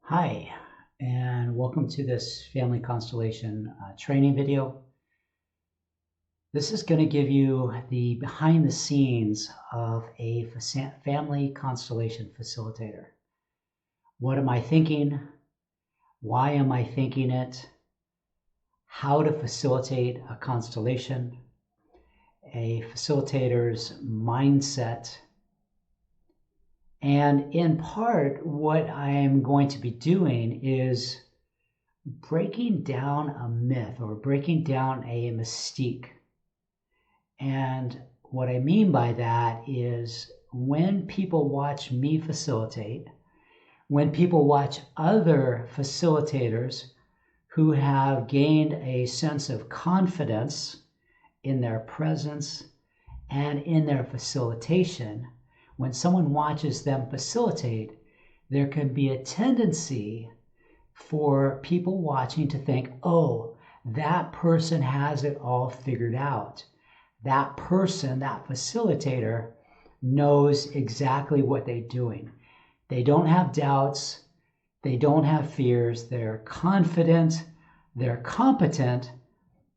Hi, and welcome to this family constellation training video. This is going to give you the behind the scenes of a family constellation facilitator. What am I thinking? Why am I thinking it? How to facilitate a constellation, a facilitator's mindset, and in part, what I am going to be doing is breaking down a myth or breaking down a mystique. And what I mean by that is when people watch me facilitate, when people watch other facilitators who have gained a sense of confidence in their presence and in their facilitation, when someone watches them facilitate, there can be a tendency for people watching to think, oh, that person has it all figured out. That person, that facilitator, knows exactly what they're doing. They don't have doubts. They don't have fears. They're confident. They're competent.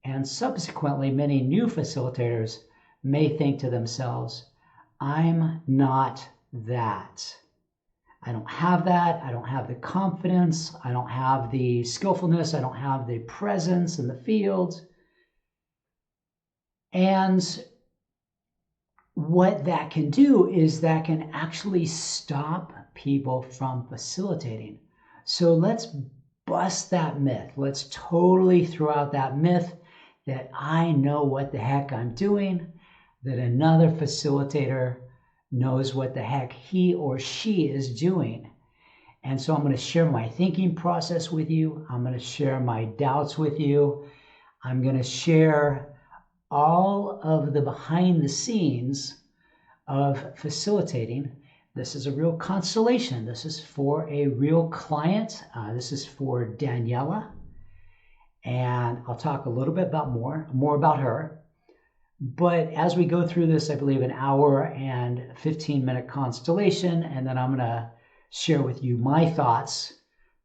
And subsequently, many new facilitators may think to themselves, I'm not that. I don't have that. I don't have the confidence. I don't have the skillfulness. I don't have the presence in the field. And what that can do is that can actually stop people from facilitating. So let's bust that myth. Let's totally throw out that myth that I know what the heck I'm doing, that another facilitator knows what the heck he or she is doing. And so I'm going to share my thinking process with you. I'm going to share my doubts with you. I'm going to share all of the behind the scenes of facilitating. This is a real constellation. This is for a real client. This is for Daniela. And I'll talk a little bit about more about her. But as we go through this, I believe an hour and 15-minute constellation, and then I'm going to share with you my thoughts.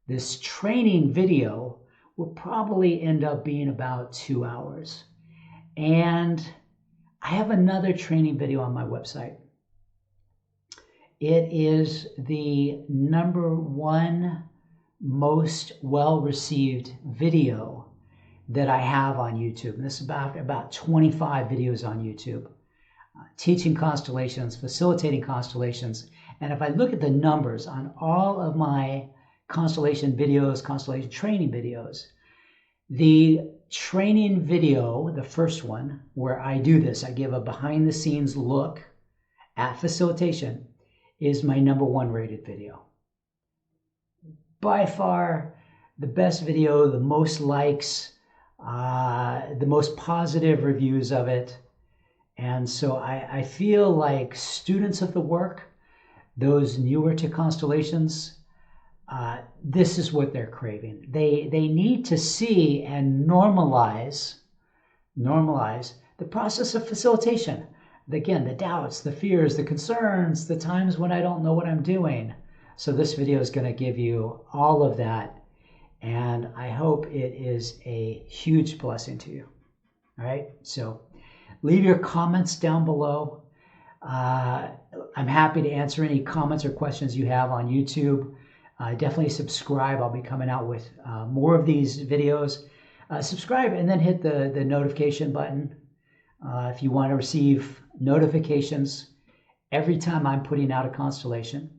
This training video will probably end up being about 2 hours. And I have another training video on my website. It is the #1 most well-received video that I have on YouTube. And this is about 25 videos on YouTube. Teaching constellations, facilitating constellations. And if I look at the numbers on all of my constellation videos, constellation training videos, the training video, the first one, where I do this, I give a behind the scenes look at facilitation, is my #1 rated video. By far the best video, the most likes, the most positive reviews of it. And so I feel like students of the work, those newer to constellations, this is what they're craving. They need to see and normalize the process of facilitation. Again, the doubts, the fears, the concerns, the times when I don't know what I'm doing. So this video is going to give you all of that. And I hope it is a huge blessing to you. All right. So leave your comments down below. I'm happy to answer any comments or questions you have on YouTube. Definitely subscribe. I'll be coming out with more of these videos. Subscribe and then hit the notification button if you want to receive notifications every time I'm putting out a constellation.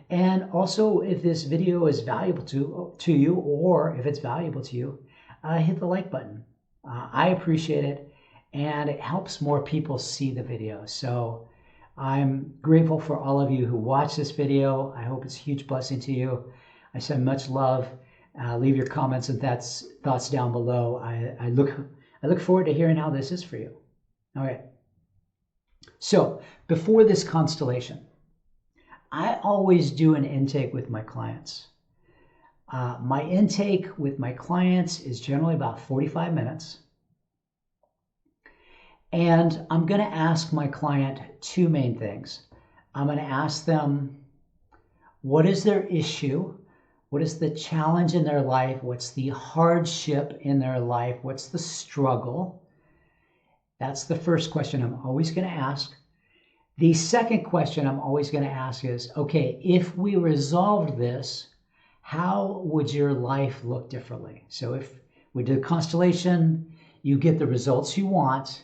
And also, if this video is valuable to you, or if it's valuable to you, hit the like button. I appreciate it, and it helps more people see the video. So I'm grateful for all of you who watch this video. I hope it's a huge blessing to you. I send much love. Leave your comments and thoughts down below. I look forward to hearing how this is for you. All right. So before this constellation, I always do an intake with my clients. My intake with my clients is generally about 45 minutes. And I'm going to ask my client two main things. I'm going to ask them, what is their issue? What is the challenge in their life? What's the hardship in their life? What's the struggle? That's the first question I'm always going to ask. The second question I'm always going to ask is, okay, if we resolved this, how would your life look differently? So if we did a constellation, you get the results you want,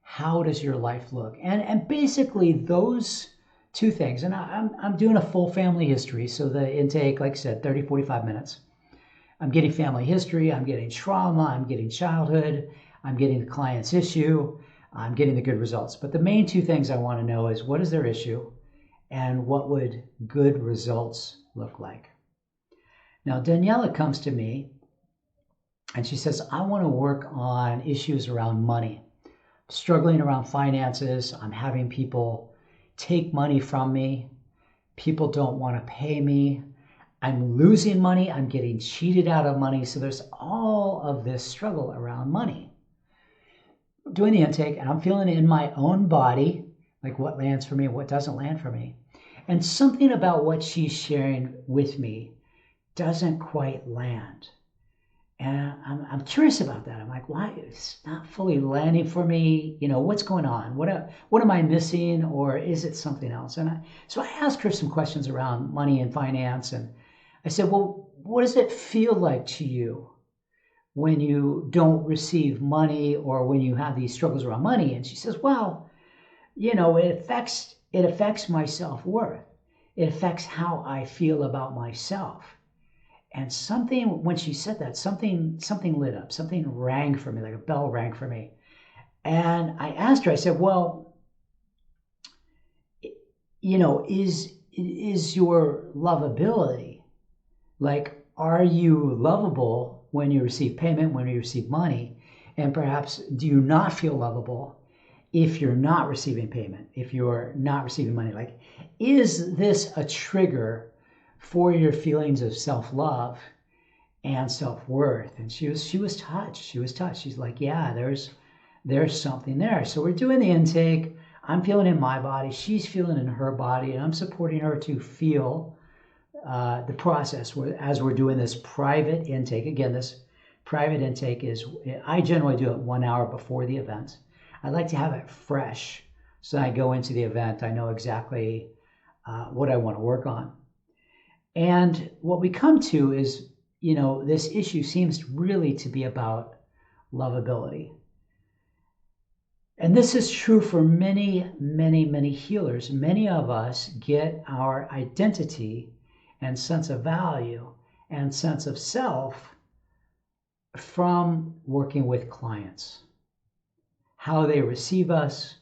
how does your life look? And basically those two things, and I'm doing a full family history, so the intake, like I said, 30, 45 minutes. I'm getting family history, I'm getting trauma, I'm getting childhood, I'm getting the client's issue, I'm getting the good results. But the main two things I want to know is what is their issue and what would good results look like? Now, Daniela comes to me and she says, I want to work on issues around money. Struggling around finances, I'm having people take money from me. People don't want to pay me. I'm losing money. I'm getting cheated out of money. So there's all of this struggle around money. I'm doing the intake and I'm feeling it in my own body, like what lands for me, what doesn't land for me. And something about what she's sharing with me doesn't quite land. And I'm curious about that. I'm like, why? It's not fully landing for me. You know, what's going on? What am I missing? Or is it something else? And so I asked her some questions around money and finance. And I said, well, what does it feel like to you when you don't receive money or when you have these struggles around money? And she says, well, you know, it affects my self-worth. It affects how I feel about myself. And something, when she said that, something lit up, something rang for me, like a bell rang for me. And I asked her, I said, well, you know, is your lovability, like, are you lovable when you receive payment, when you receive money? And perhaps do you not feel lovable if you're not receiving payment, if you're not receiving money? Like, is this a trigger for your feelings of self-love and self-worth? And she was touched. She was touched. She's like, yeah, there's something there. So we're doing the intake. I'm feeling in my body. She's feeling in her body. And I'm supporting her to feel the process as we're doing this private intake. Again, this private intake is, I generally do it 1 hour before the event. I like to have it fresh. So I go into the event, I know exactly what I want to work on. And what we come to is, you know, this issue seems really to be about lovability. And this is true for many, many, many healers. Many of us get our identity and sense of value and sense of self from working with clients. How they receive us.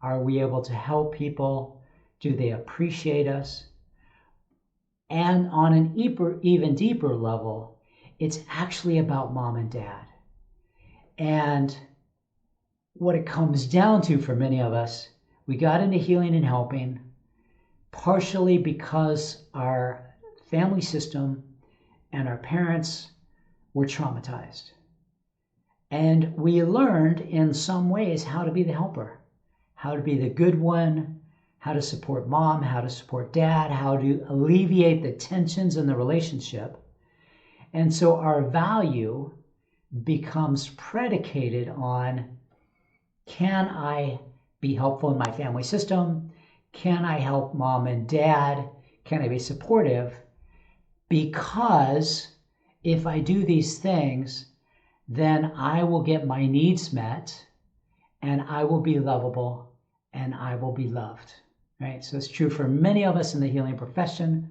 Are we able to help people? Do they appreciate us? And on an even deeper level, it's actually about mom and dad. And what it comes down to for many of us, we got into healing and helping partially because our family system and our parents were traumatized. And we learned in some ways how to be the helper, how to be the good one, how to support mom, how to support dad, how to alleviate the tensions in the relationship. And so our value becomes predicated on, can I be helpful in my family system? Can I help mom and dad? Can I be supportive? Because if I do these things, then I will get my needs met and I will be lovable and I will be loved. Right? So it's true for many of us in the healing profession.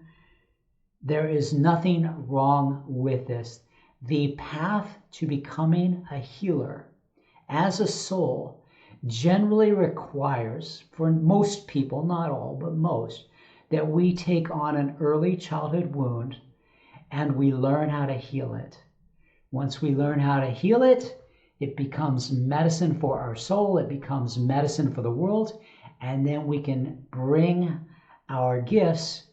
There is nothing wrong with this. The path to becoming a healer as a soul generally requires, for most people, not all, but most, that we take on an early childhood wound and we learn how to heal it. Once we learn how to heal it, it becomes medicine for our soul. It becomes medicine for the world. And then we can bring our gifts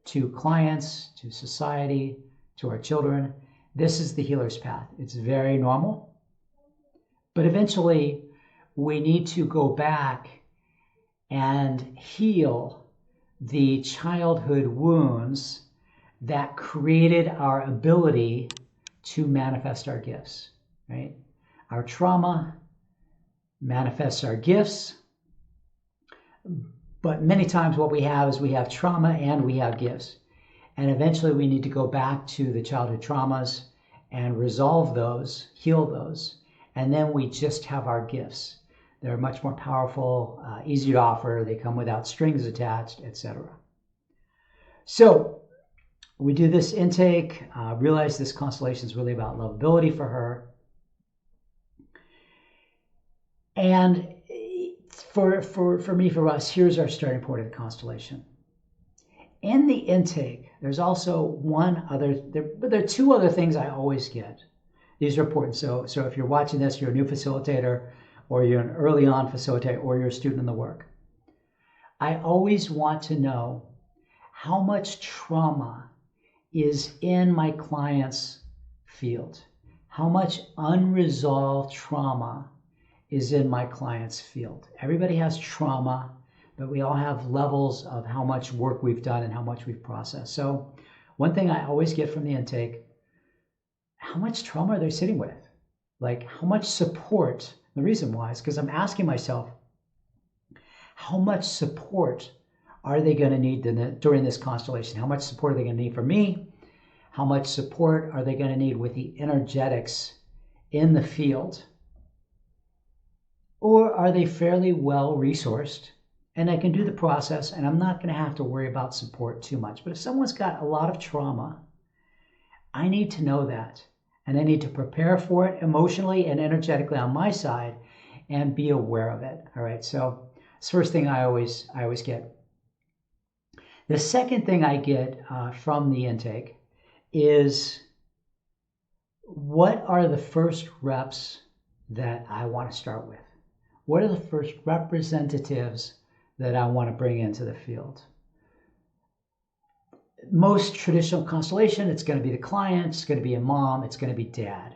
to clients, to society, to our children. This is the healer's path. It's very normal. But eventually, we need to go back and heal the childhood wounds that created our ability to manifest our gifts, right? Our trauma manifests our gifts, but many times what we have is we have trauma and we have gifts. And eventually we need to go back to the childhood traumas and resolve those, heal those, and then we just have our gifts. They're much more powerful, easy to offer, they come without strings attached, etc. So we do this intake, realize this constellation is really about lovability for her. And for me, for us, here's our starting point of the constellation. In the intake, there's also one other, but there are two other things I always get. These are important. So if you're watching this, you're a new facilitator, or you're an early on facilitator, or you're a student in the work. I always want to know how much trauma is in my client's field. How much unresolved trauma is in my client's field. Everybody has trauma, but we all have levels of how much work we've done and how much we've processed. So one thing I always get from the intake, how much trauma are they sitting with? Like how much support? The reason why is because I'm asking myself, how much support are they going to need during this constellation? How much support are they going to need from me? How much support are they going to need with the energetics in the field? Or are they fairly well resourced and I can do the process and I'm not going to have to worry about support too much? But if someone's got a lot of trauma, I need to know that and I need to prepare for it emotionally and energetically on my side and be aware of it. All right, so it's the first thing I always get. The second thing I get from the intake is, what are the first reps that I want to start with? What are the first representatives that I want to bring into the field? Most traditional constellation, it's going to be the client, it's going to be a mom, it's going to be dad.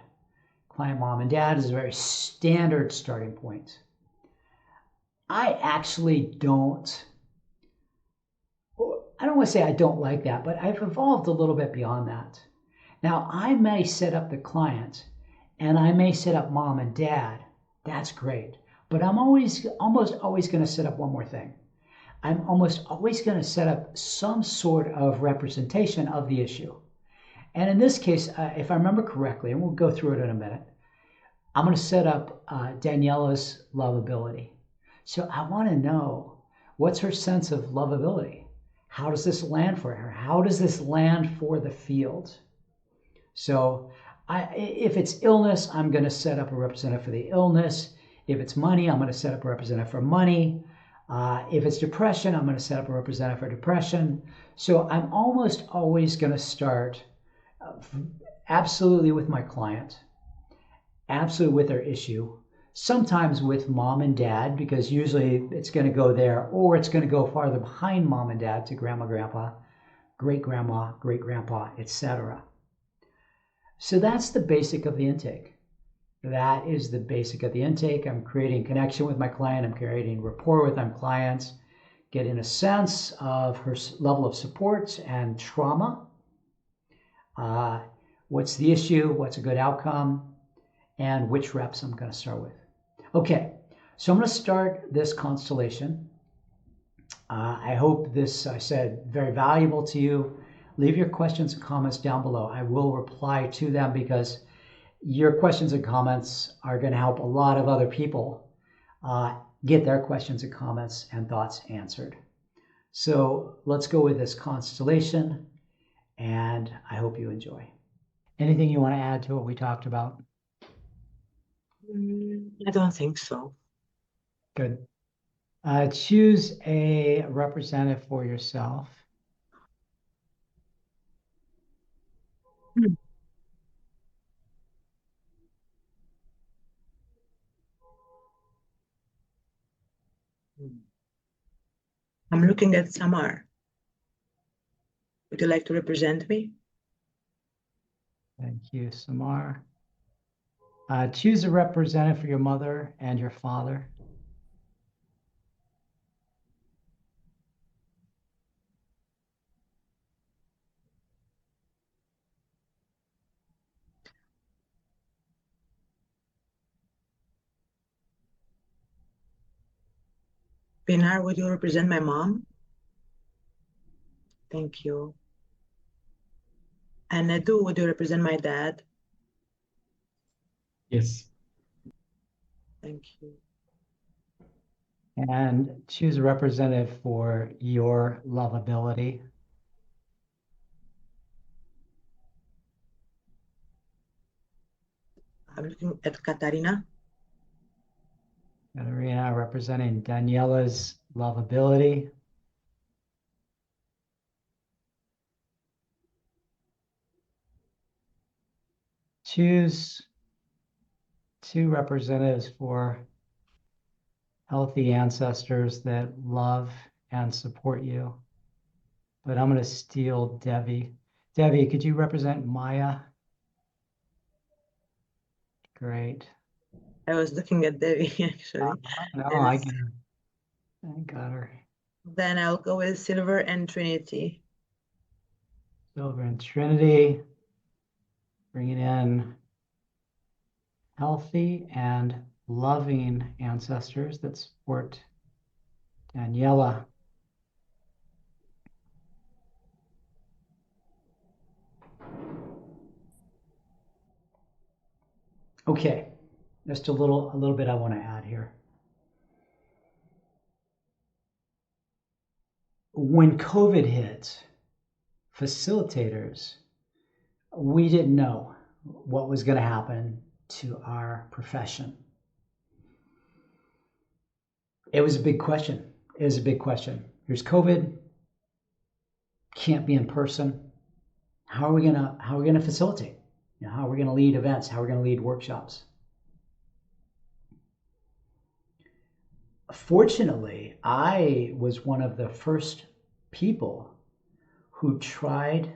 Client, mom, and dad is a very standard starting point. I actually don't want to say I don't like that, but I've evolved a little bit beyond that. Now, I may set up the client and I may set up mom and dad. That's great. But I'm almost always going to set up one more thing. I'm almost always going to set up some sort of representation of the issue. And in this case, if I remember correctly, and we'll go through it in a minute, I'm going to set up Daniela's lovability. So I want to know, what's her sense of lovability? How does this land for her? How does this land for the field? So if it's illness, I'm going to set up a representative for the illness. If it's money, I'm going to set up a representative for money. If it's depression, I'm going to set up a representative for depression. So I'm almost always going to start absolutely with my client, absolutely with their issue, sometimes with mom and dad, because usually it's going to go there, or it's going to go farther behind mom and dad to grandma, grandpa, great grandpa, etc. So that's the basic of the intake. That is the basic of the intake. I'm creating connection with my client. I'm creating rapport with my clients, getting a sense of her level of support and trauma. What's the issue? What's a good outcome? And which reps I'm going to start with. Okay, so I'm going to start this constellation. I hope this, I said, very valuable to you. Leave your questions and comments down below. I will reply to them because your questions and comments are going to help a lot of other people get their questions and comments and thoughts answered. So let's go with this constellation, and I hope you enjoy. Anything you want to add to what we talked about? I don't think so. Good. Choose a representative for yourself. I'm looking at Samar. Would you like to represent me? Thank you, Samar. Choose a representative for your mother and your father. Pinar, would you represent my mom? Thank you. And Nadu, would you represent my dad? Yes. Thank you. And choose a representative for your lovability. I'm looking at Katarina. Katarina representing Daniela's lovability. Choose 2 representatives for healthy ancestors that love and support you. But I'm going to steal Devi. Devi, could you represent Maya? Great. I was looking at Devi, actually. No, I got her. Then I'll go with Silver and Trinity. Silver and Trinity. Bringing in healthy and loving ancestors that support Daniela. Okay, just a little bit I want to add here. When COVID hit, facilitators, we didn't know what was going to happen to our profession. It was a big question. It was a big question. Here's COVID, can't be in person. How are we gonna facilitate? You know, how are we gonna lead events? How are we gonna lead workshops? Fortunately, I was one of the first people who tried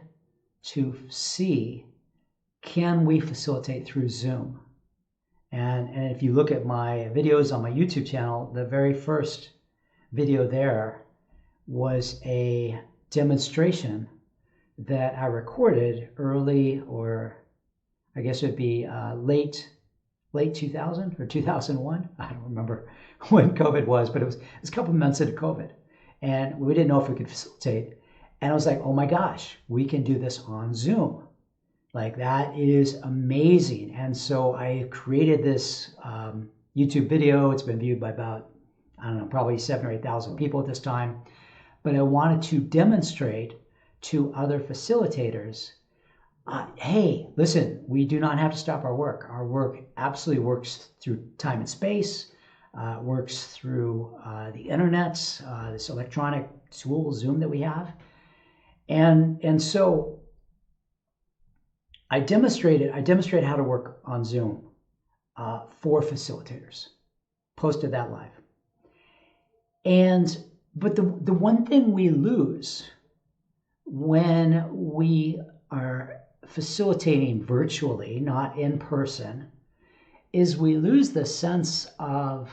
to see, can we facilitate through Zoom? And if you look at my videos on my YouTube channel, the very first video there was a demonstration that I recorded early, or I guess it would be late 2000 or 2001. I don't remember when COVID was, but it was a couple months into COVID. And we didn't know if we could facilitate. And I was like, oh my gosh, we can do this on Zoom. Like, that is amazing. And so I created this YouTube video. It's been viewed by about, I don't know, probably 7,000 or 8,000 people at this time. But I wanted to demonstrate to other facilitators, hey, listen, we do not have to stop our work. Our work absolutely works through time and space, works through the internet, this electronic tool, Zoom, that we have. And so I demonstrated how to work on Zoom for facilitators, posted that live. But the one thing we lose when we are facilitating virtually, not in person, is we lose the sense of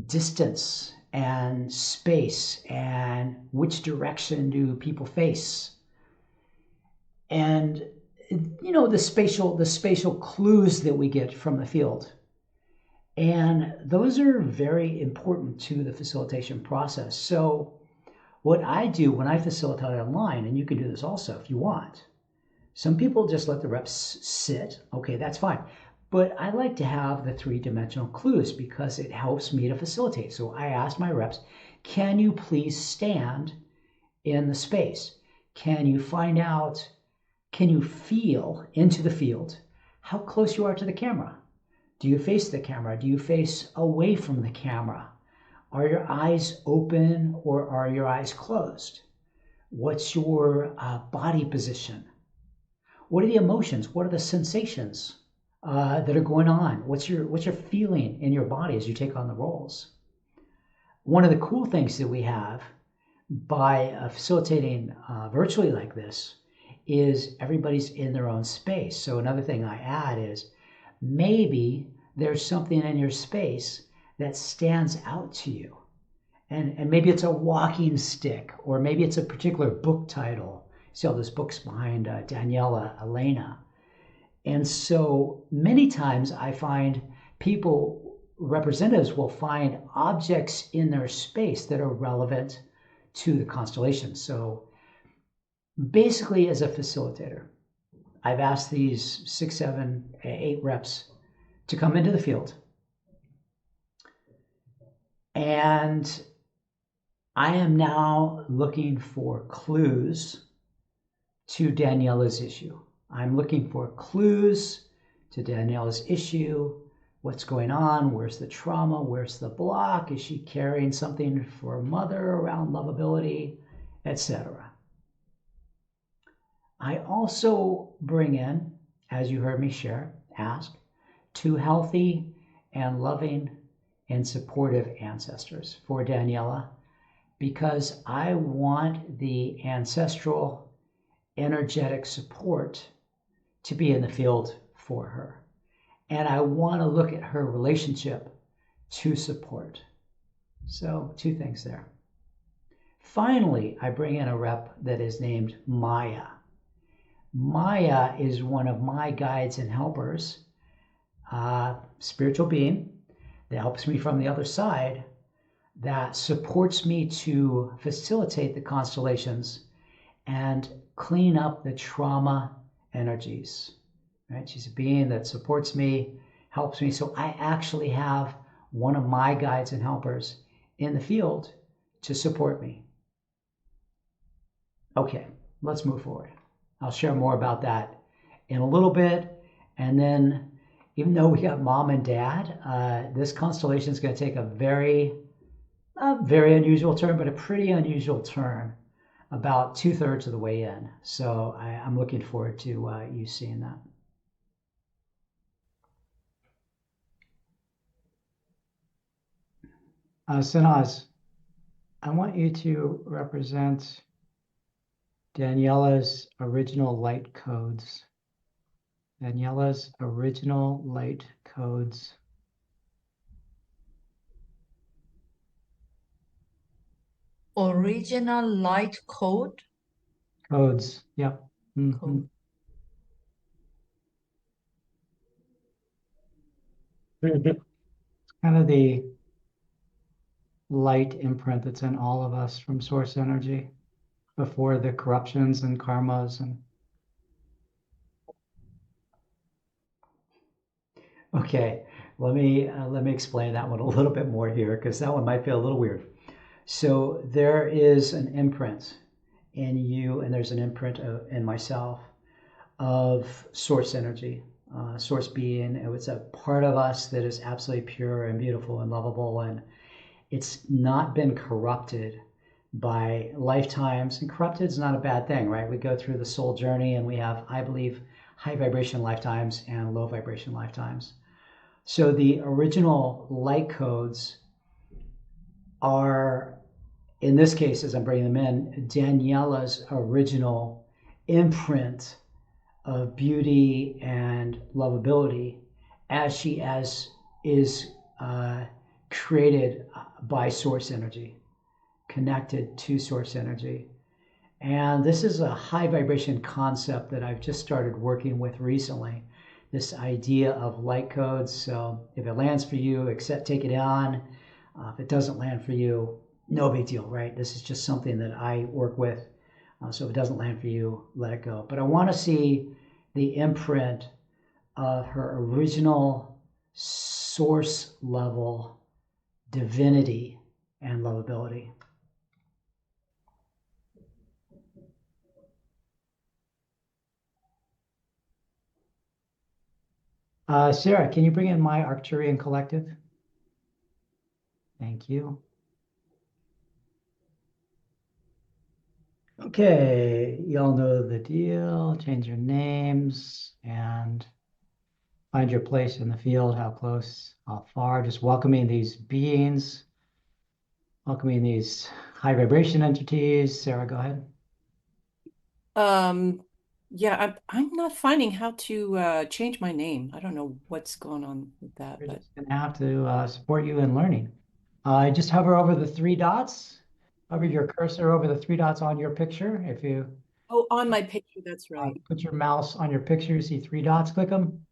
distance and space and which direction do people face. And you know, the spatial clues that we get from the field. And those are very important to the facilitation process. So what I do when I facilitate online, and you can do this also if you want, some people just let the reps sit. Okay, that's fine. But I like to have the 3-dimensional clues because it helps me to facilitate. So I ask my reps, can you please stand in the space? Can you find out, can you feel into the field how close you are to the camera? Do you face the camera? Do you face away from the camera? Are your eyes open or are your eyes closed? What's your body position? What are the emotions? What are the sensations that are going on? What's your feeling in your body as you take on the roles? One of the cool things that we have by facilitating virtually like this is everybody's in their own space. So another thing I add is maybe there's something in your space that stands out to you. And maybe it's a walking stick, or maybe it's a particular book title. See all those books behind Daniela, Elena. And so many times I find people representatives will find objects in their space that are relevant to the constellation. So basically, as a facilitator, I've asked these 6, 7, 8 reps to come into the field. And I am now looking for clues to Daniela's issue. I'm looking for clues to Daniela's issue. What's going on? Where's the trauma? Where's the block? Is she carrying something for mother around lovability, etc.? I also bring in, as you heard me ask, 2 healthy and loving and supportive ancestors for Daniela, because I want the ancestral energetic support to be in the field for her. And I want to look at her relationship to support. So 2 things there. Finally, I bring in a rep that is named Maya. Maya is one of my guides and helpers, spiritual being that helps me from the other side, that supports me to facilitate the constellations and clean up the trauma energies. Right? She's a being that supports me, helps me. So I actually have one of my guides and helpers in the field to support me. Okay, let's move forward. I'll share more about that in a little bit. And then, even though we got mom and dad, this constellation is going to take a very unusual turn, but a pretty unusual turn about 2/3 of the way in. So I'm looking forward to you seeing that. Sanaz, I want you to represent Daniela's original light codes. Daniela's original light codes. Original light code. Codes, yep. Code. It's kind of the light imprint that's in all of us from source energy before the corruptions and karmas and okay, let me explain that one a little bit more here, because that one might feel a little weird. So there is an imprint in you, and there's an imprint in myself of source energy, source being. It's a part of us that is absolutely pure and beautiful and lovable, and it's not been corrupted by lifetimes. And corrupted is not a bad thing, right? We go through the soul journey, and we have, I believe, high vibration lifetimes and low vibration lifetimes. So the original light codes are, in this case, as I'm bringing them in, Daniela's original imprint of beauty and lovability as she is created by source energy, connected to source energy. And this is a high vibration concept that I've just started working with recently, this idea of light codes. So if it lands for you, take it on. If it doesn't land for you, no big deal, right? This is just something that I work with. So if it doesn't land for you, let it go. But I want to see the imprint of her original source level divinity and lovability. Sarah, can you bring in my Arcturian collective? Thank you. Okay, y'all know the deal. Change your names and find your place in the field, how close, how far. Just welcoming these beings, welcoming these high vibration entities. Sarah, go ahead. Yeah, I'm not finding how to change my name. I don't know what's going on with that, We're but just gonna have to support you in learning. Just hover over the 3 dots. Hover your cursor over the 3 dots on your picture. If you oh, on my picture, that's right. put your mouse on your picture, you see 3 dots, click them.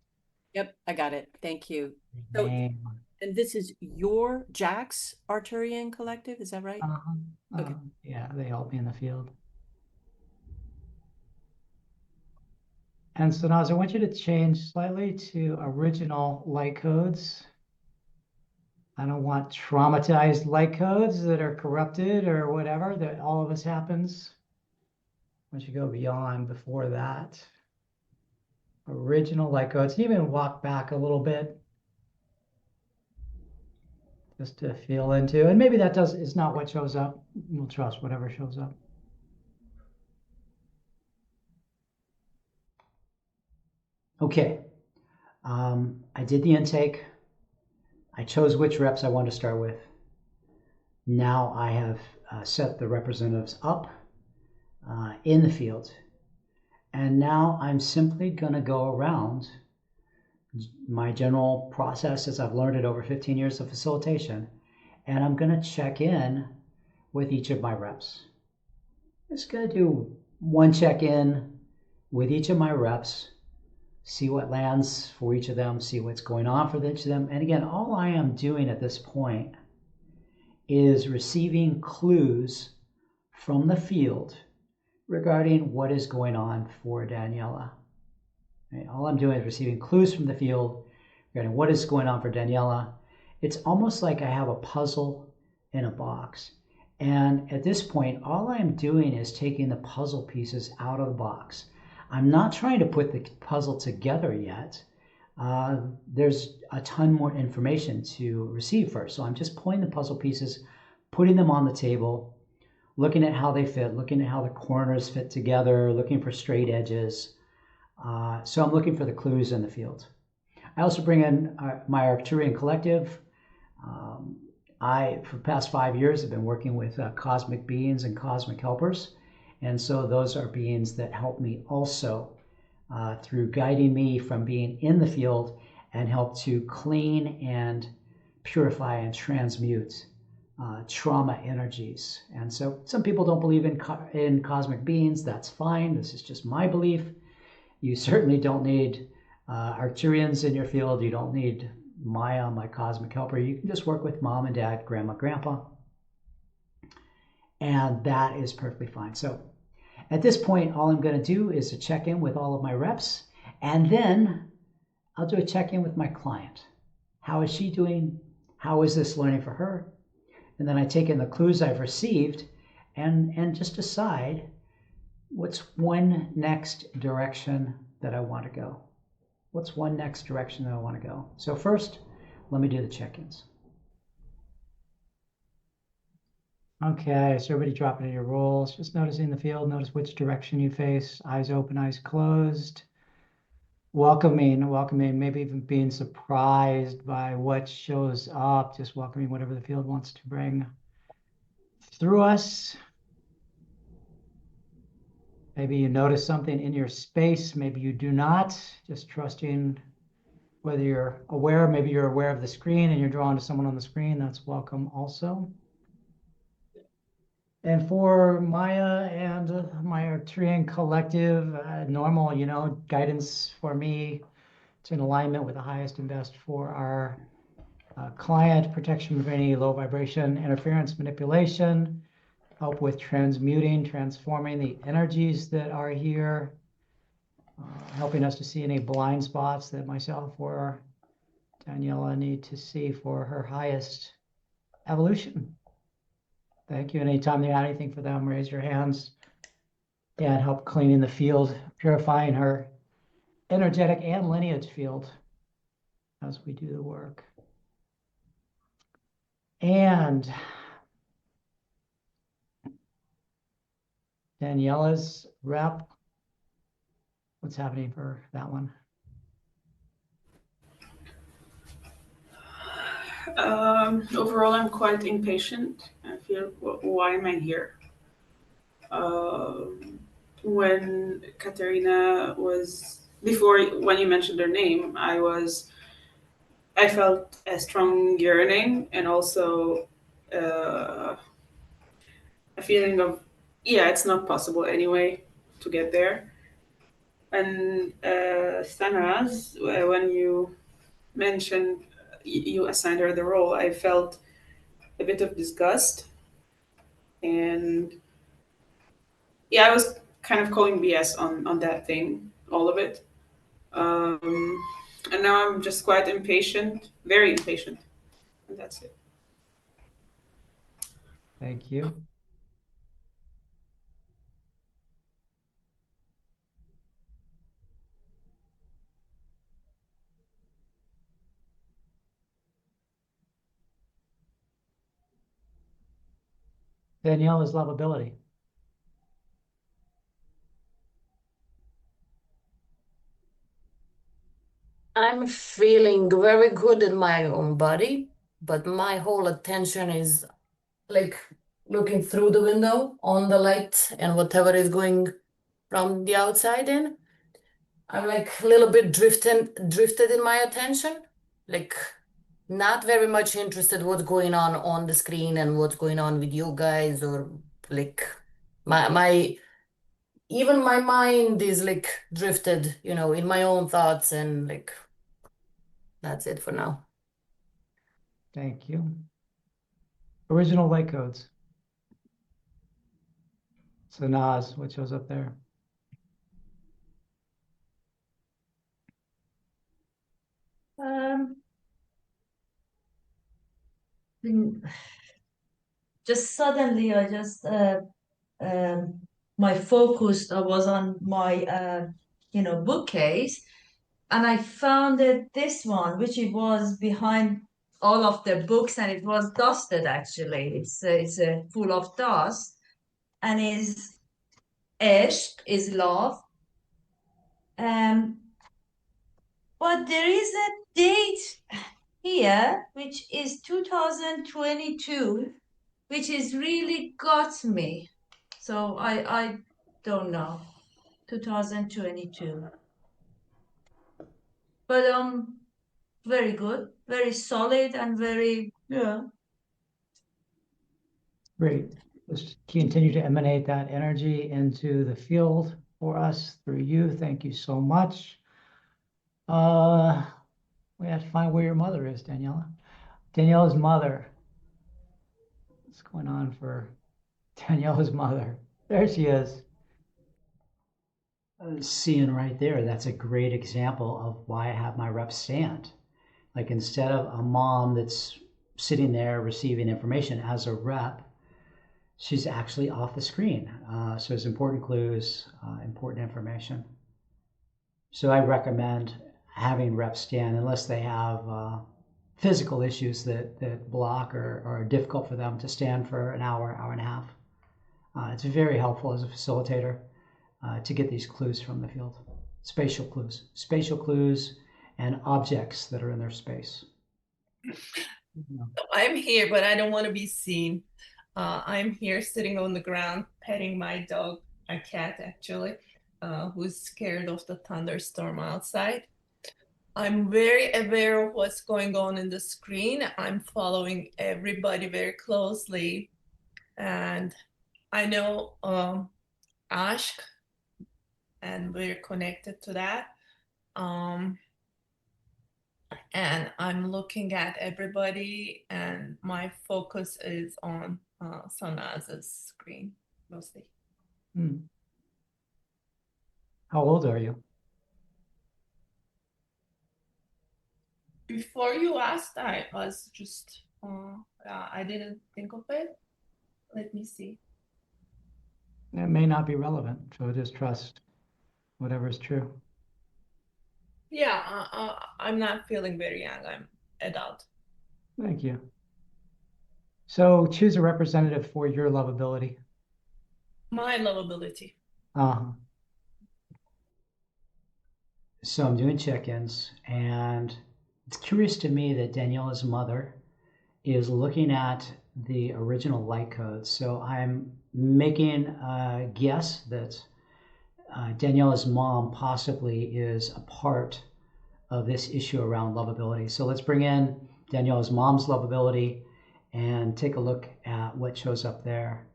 Yep, I got it. Thank you. Your So name. And this is your Jack's Arturian Collective, is that right? Okay. Yeah, they help me in the field. And so now I want you to change slightly to original light codes. I don't want traumatized light codes that are corrupted or whatever that all of us happens. Once you go beyond before that, original light codes, even walk back a little bit just to feel into, and maybe that is not what shows up. We'll trust whatever shows up. Okay, I did the intake. I chose which reps I want to start with. Now I have set the representatives up in the field. And now I'm simply going to go around my general process as I've learned it over 15 years of facilitation. And I'm going to check in with each of my reps. I'm just going to do one check-in with each of my reps, see what lands for each of them, see what's going on for each of them. And again, all I am doing at this point is receiving clues from the field regarding what is going on for Daniela. Right? All I'm doing is receiving clues from the field regarding what is going on for Daniela. It's almost like I have a puzzle in a box. And at this point, all I'm doing is taking the puzzle pieces out of the box. I'm not trying to put the puzzle together yet. There's a ton more information to receive first. So I'm just pulling the puzzle pieces, putting them on the table, looking at how they fit, looking at how the corners fit together, looking for straight edges. So I'm looking for the clues in the field. I also bring in my Arcturian collective. For the past 5 years, have been working with cosmic beings and cosmic helpers. And so those are beings that help me also through guiding me from being in the field and help to clean and purify and transmute trauma energies. And so some people don't believe in cosmic beings. That's fine. This is just my belief. You certainly don't need Arcturians in your field. You don't need Maya, my cosmic helper. You can just work with mom and dad, grandma, grandpa. And that is perfectly fine. So at this point, all I'm going to do is to check in with all of my reps. And then I'll do a check-in with my client. How is she doing? How is this learning for her? And then I take in the clues I've received and just decide what's one next direction that I want to go. What's one next direction that I want to go? So first, let me do the check-ins. Okay, so everybody dropping in your roles, just noticing the field, notice which direction you face, eyes open, eyes closed. Welcoming, maybe even being surprised by what shows up, just welcoming whatever the field wants to bring through us. Maybe you notice something in your space, maybe you do not, just trusting whether you're aware, maybe you're aware of the screen and you're drawn to someone on the screen, that's welcome also. And for Maya and my Arcturian collective, normal, guidance for me, it's in alignment with the highest and best for our client, protection from any low vibration, interference, manipulation, help with transmuting, transforming the energies that are here, helping us to see any blind spots that myself or Daniela need to see for her highest evolution. Thank you. Anytime you have anything for them, raise your hands and help cleaning the field, purifying her energetic and lineage field as we do the work. And Daniela's rep, what's happening for that one? Overall, I'm quite impatient. I feel, why am I here? When Katerina when you mentioned her name, I felt a strong yearning and also a feeling of, it's not possible anyway to get there. And Sanaz, when you mentioned you assigned her the role, I felt a bit of disgust, and yeah, I was kind of calling BS on that thing, all of it. Um, and now I'm just quite impatient, very impatient, and that's it. Thank you. Danielle is lovability. I'm feeling very good in my own body, but my whole attention is like looking through the window on the light and whatever is going from the outside in. I'm like a little bit drifted in my attention, like not very much interested what's going on the screen and what's going on with you guys, or like my even my mind is like drifted, in my own thoughts, and like that's it for now. Thank you. Original light codes. So Naz, what shows up there? Um, mm, just suddenly, I just my focus was on my bookcase, and I found it this one, which it was behind all of the books, and it was dusted. Actually, it's full of dust, and is ishq is love. But there is a date here, which is 2022, which is really got me. So I don't know. 2022. But very good, very solid, and very, yeah. Great. Let's continue to emanate that energy into the field for us through you. Thank you so much. We have to find where your mother is, Daniela. Daniela's mother. What's going on for Daniela's mother? There she is. Seeing right there, that's a great example of why I have my reps stand. Like instead of a mom that's sitting there receiving information as a rep, she's actually off the screen. So it's important clues, important information. So I recommend having reps stand unless they have physical issues that block or are difficult for them to stand for an hour, hour and a half. It's very helpful as a facilitator to get these clues from the field. Spatial clues, and objects that are in their space. I'm here, but I don't want to be seen. I'm here sitting on the ground, petting my dog, a cat actually, who's scared of the thunderstorm outside. I'm very aware of what's going on in the screen. I'm following everybody very closely. And I know Ashk, and we're connected to that. And I'm looking at everybody, and my focus is on Sanaz's screen mostly. How old are you? Before you asked, I was just, I didn't think of it. Let me see. It may not be relevant, so just trust whatever's true. Yeah, I'm not feeling very young. I'm adult. Thank you. So choose a representative for your lovability. My lovability. So I'm doing check-ins, and it's curious to me that Daniela's mother is looking at the original light codes. So I'm making a guess that Daniela's mom possibly is a part of this issue around lovability. So let's bring in Daniela's mom's lovability and take a look at what shows up there.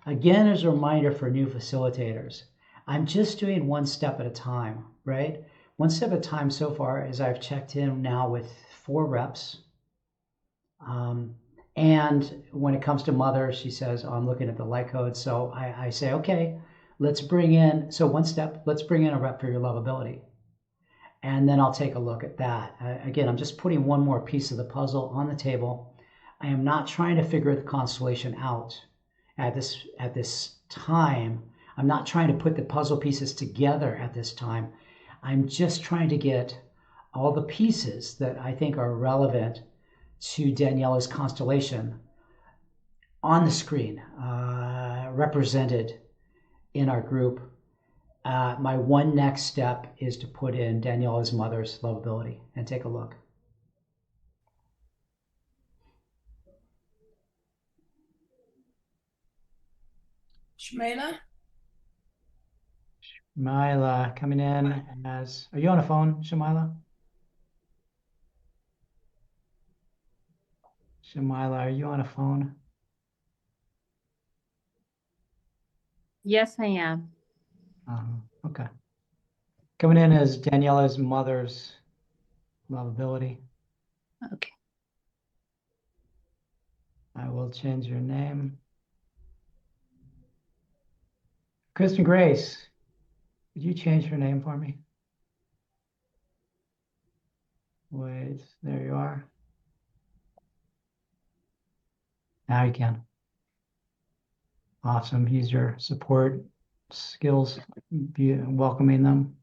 Again, as a reminder for new facilitators, I'm just doing one step at a time, right? one step at a time so far is I've checked in now with 4 reps. And when it comes to mother, she says, oh, I'm looking at the light code. So I say, okay, let's bring in, so one step, let's bring in a rep for your lovability. And then I'll take a look at that. Again, I'm just putting one more piece of the puzzle on the table. I am not trying to figure the constellation out at this time. I'm not trying to put the puzzle pieces together at this time. I'm just trying to get all the pieces that I think are relevant to Daniela's constellation on the screen, represented in our group. My one next step is to put in Daniela's mother's lovability and take a look. Shmaila? Shamila coming in as, are you on a phone, Shamila? Shamila, are you on a phone? Yes, I am. Okay. Coming in as Daniela's mother's lovability. Okay. I will change your name. Kristen Grace, could you change her name for me? Wait, there you are. Now you can. Awesome. Use your support skills, welcoming them.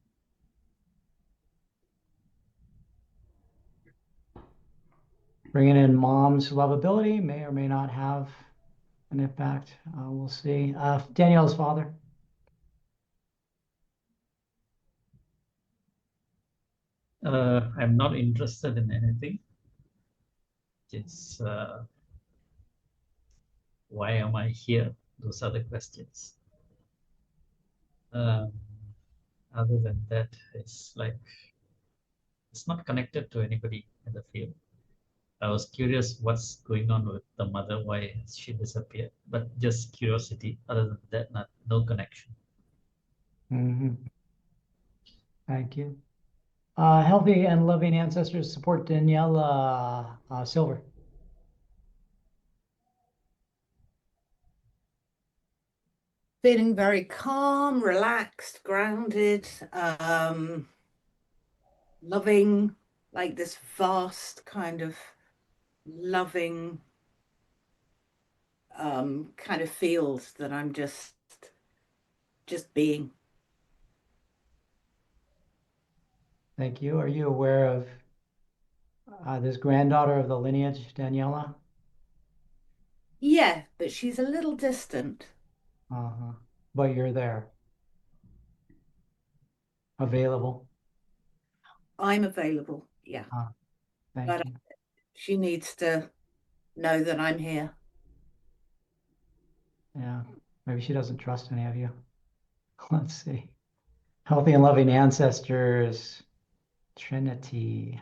Bringing in mom's lovability may or may not have an impact. We'll see. Danielle's father. I'm not interested in anything. It's why am I here? Those are the questions. Other than that, it's like it's not connected to anybody in the field. I was curious what's going on with the mother, why she disappeared, but just curiosity. Other than that, no connection. Thank you. Healthy and loving ancestors support Daniela Silver. Feeling very calm, relaxed, grounded, loving, like this vast kind of loving kind of field that I'm just being. Thank you. Are you aware of this granddaughter of the lineage, Daniela? Yeah, but she's a little distant. But you're there. Available. I'm available, yeah. Thank you. She needs to know that I'm here. Yeah, maybe she doesn't trust any of you. Let's see. Healthy and loving ancestors, Trinity.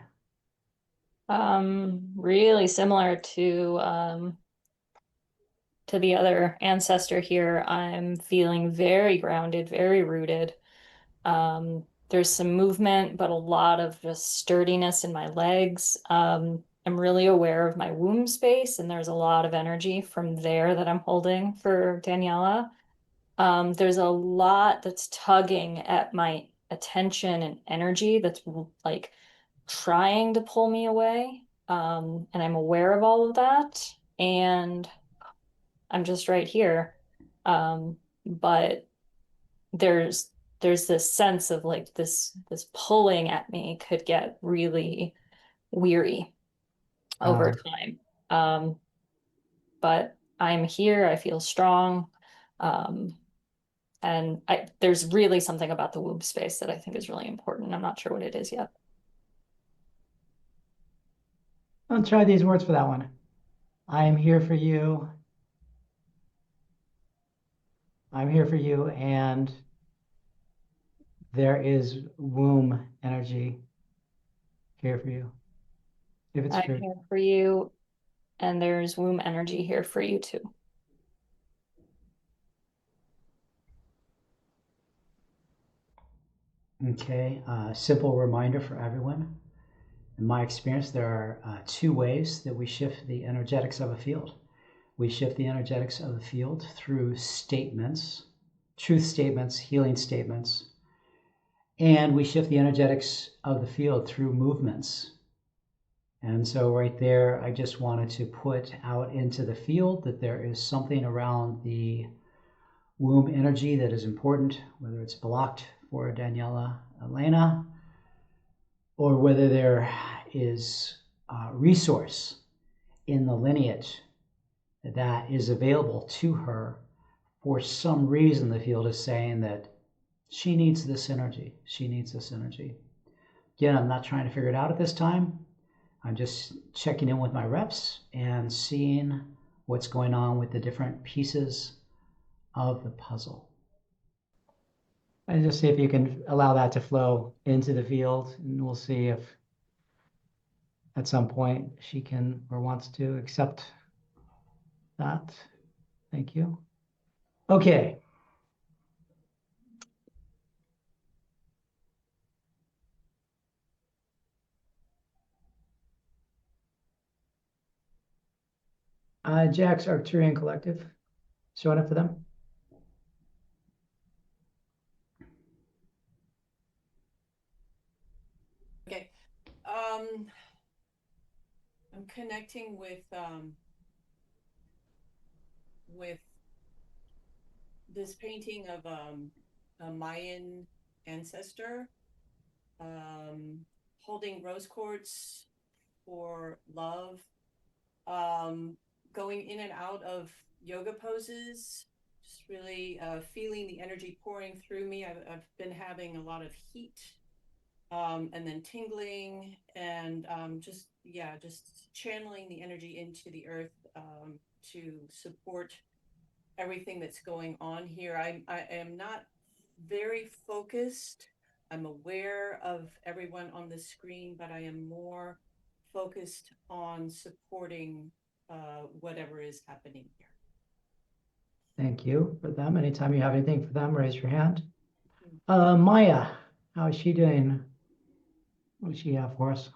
Really similar to the other ancestor here. I'm feeling very grounded, very rooted. There's some movement, but a lot of just sturdiness in my legs. I'm really aware of my womb space, and there's a lot of energy from there that I'm holding for Daniela. There's a lot that's tugging at my attention and energy that's like trying to pull me away. And I'm aware of all of that. And I'm just right here. But there's this sense of like this pulling at me could get really weary over time. But I'm here, I feel strong. And there's really something about the womb space that I think is really important. I'm not sure what it is yet. I'll try these words for that one. I am here for you. I'm here for you, and there is womb energy here for you. If it's I'm true. here for you, and there's womb energy here for you too. Okay, simple reminder for everyone. In my experience, there are two ways that we shift the energetics of a field. We shift the energetics of the field through statements, truth statements, healing statements, and we shift the energetics of the field through movements. And so right there, I just wanted to put out into the field that there is something around the womb energy that is important, whether it's blocked for Daniela Elena, or whether there is a resource in the lineage that is available to her. For some reason, the field is saying that she needs this energy. She needs this energy. Again, I'm not trying to figure it out at this time. I'm just checking in with my reps and seeing what's going on with the different pieces of the puzzle. And just see if you can allow that to flow into the field, and we'll see if at some point she can or wants to accept that. Thank you. Okay. Jack's Arcturian Collective. Showing up for them. Okay. I'm connecting with this painting of a Mayan ancestor holding rose quartz for love, going in and out of yoga poses, just really feeling the energy pouring through me. I've been having a lot of heat and then tingling, and just channeling the energy into the earth to support everything that's going on here. I am not very focused. I'm aware of everyone on the screen, but I am more focused on supporting whatever is happening here. Thank you for them. Anytime you have anything for them, raise your hand. Maya, how is she doing? What does she have for us?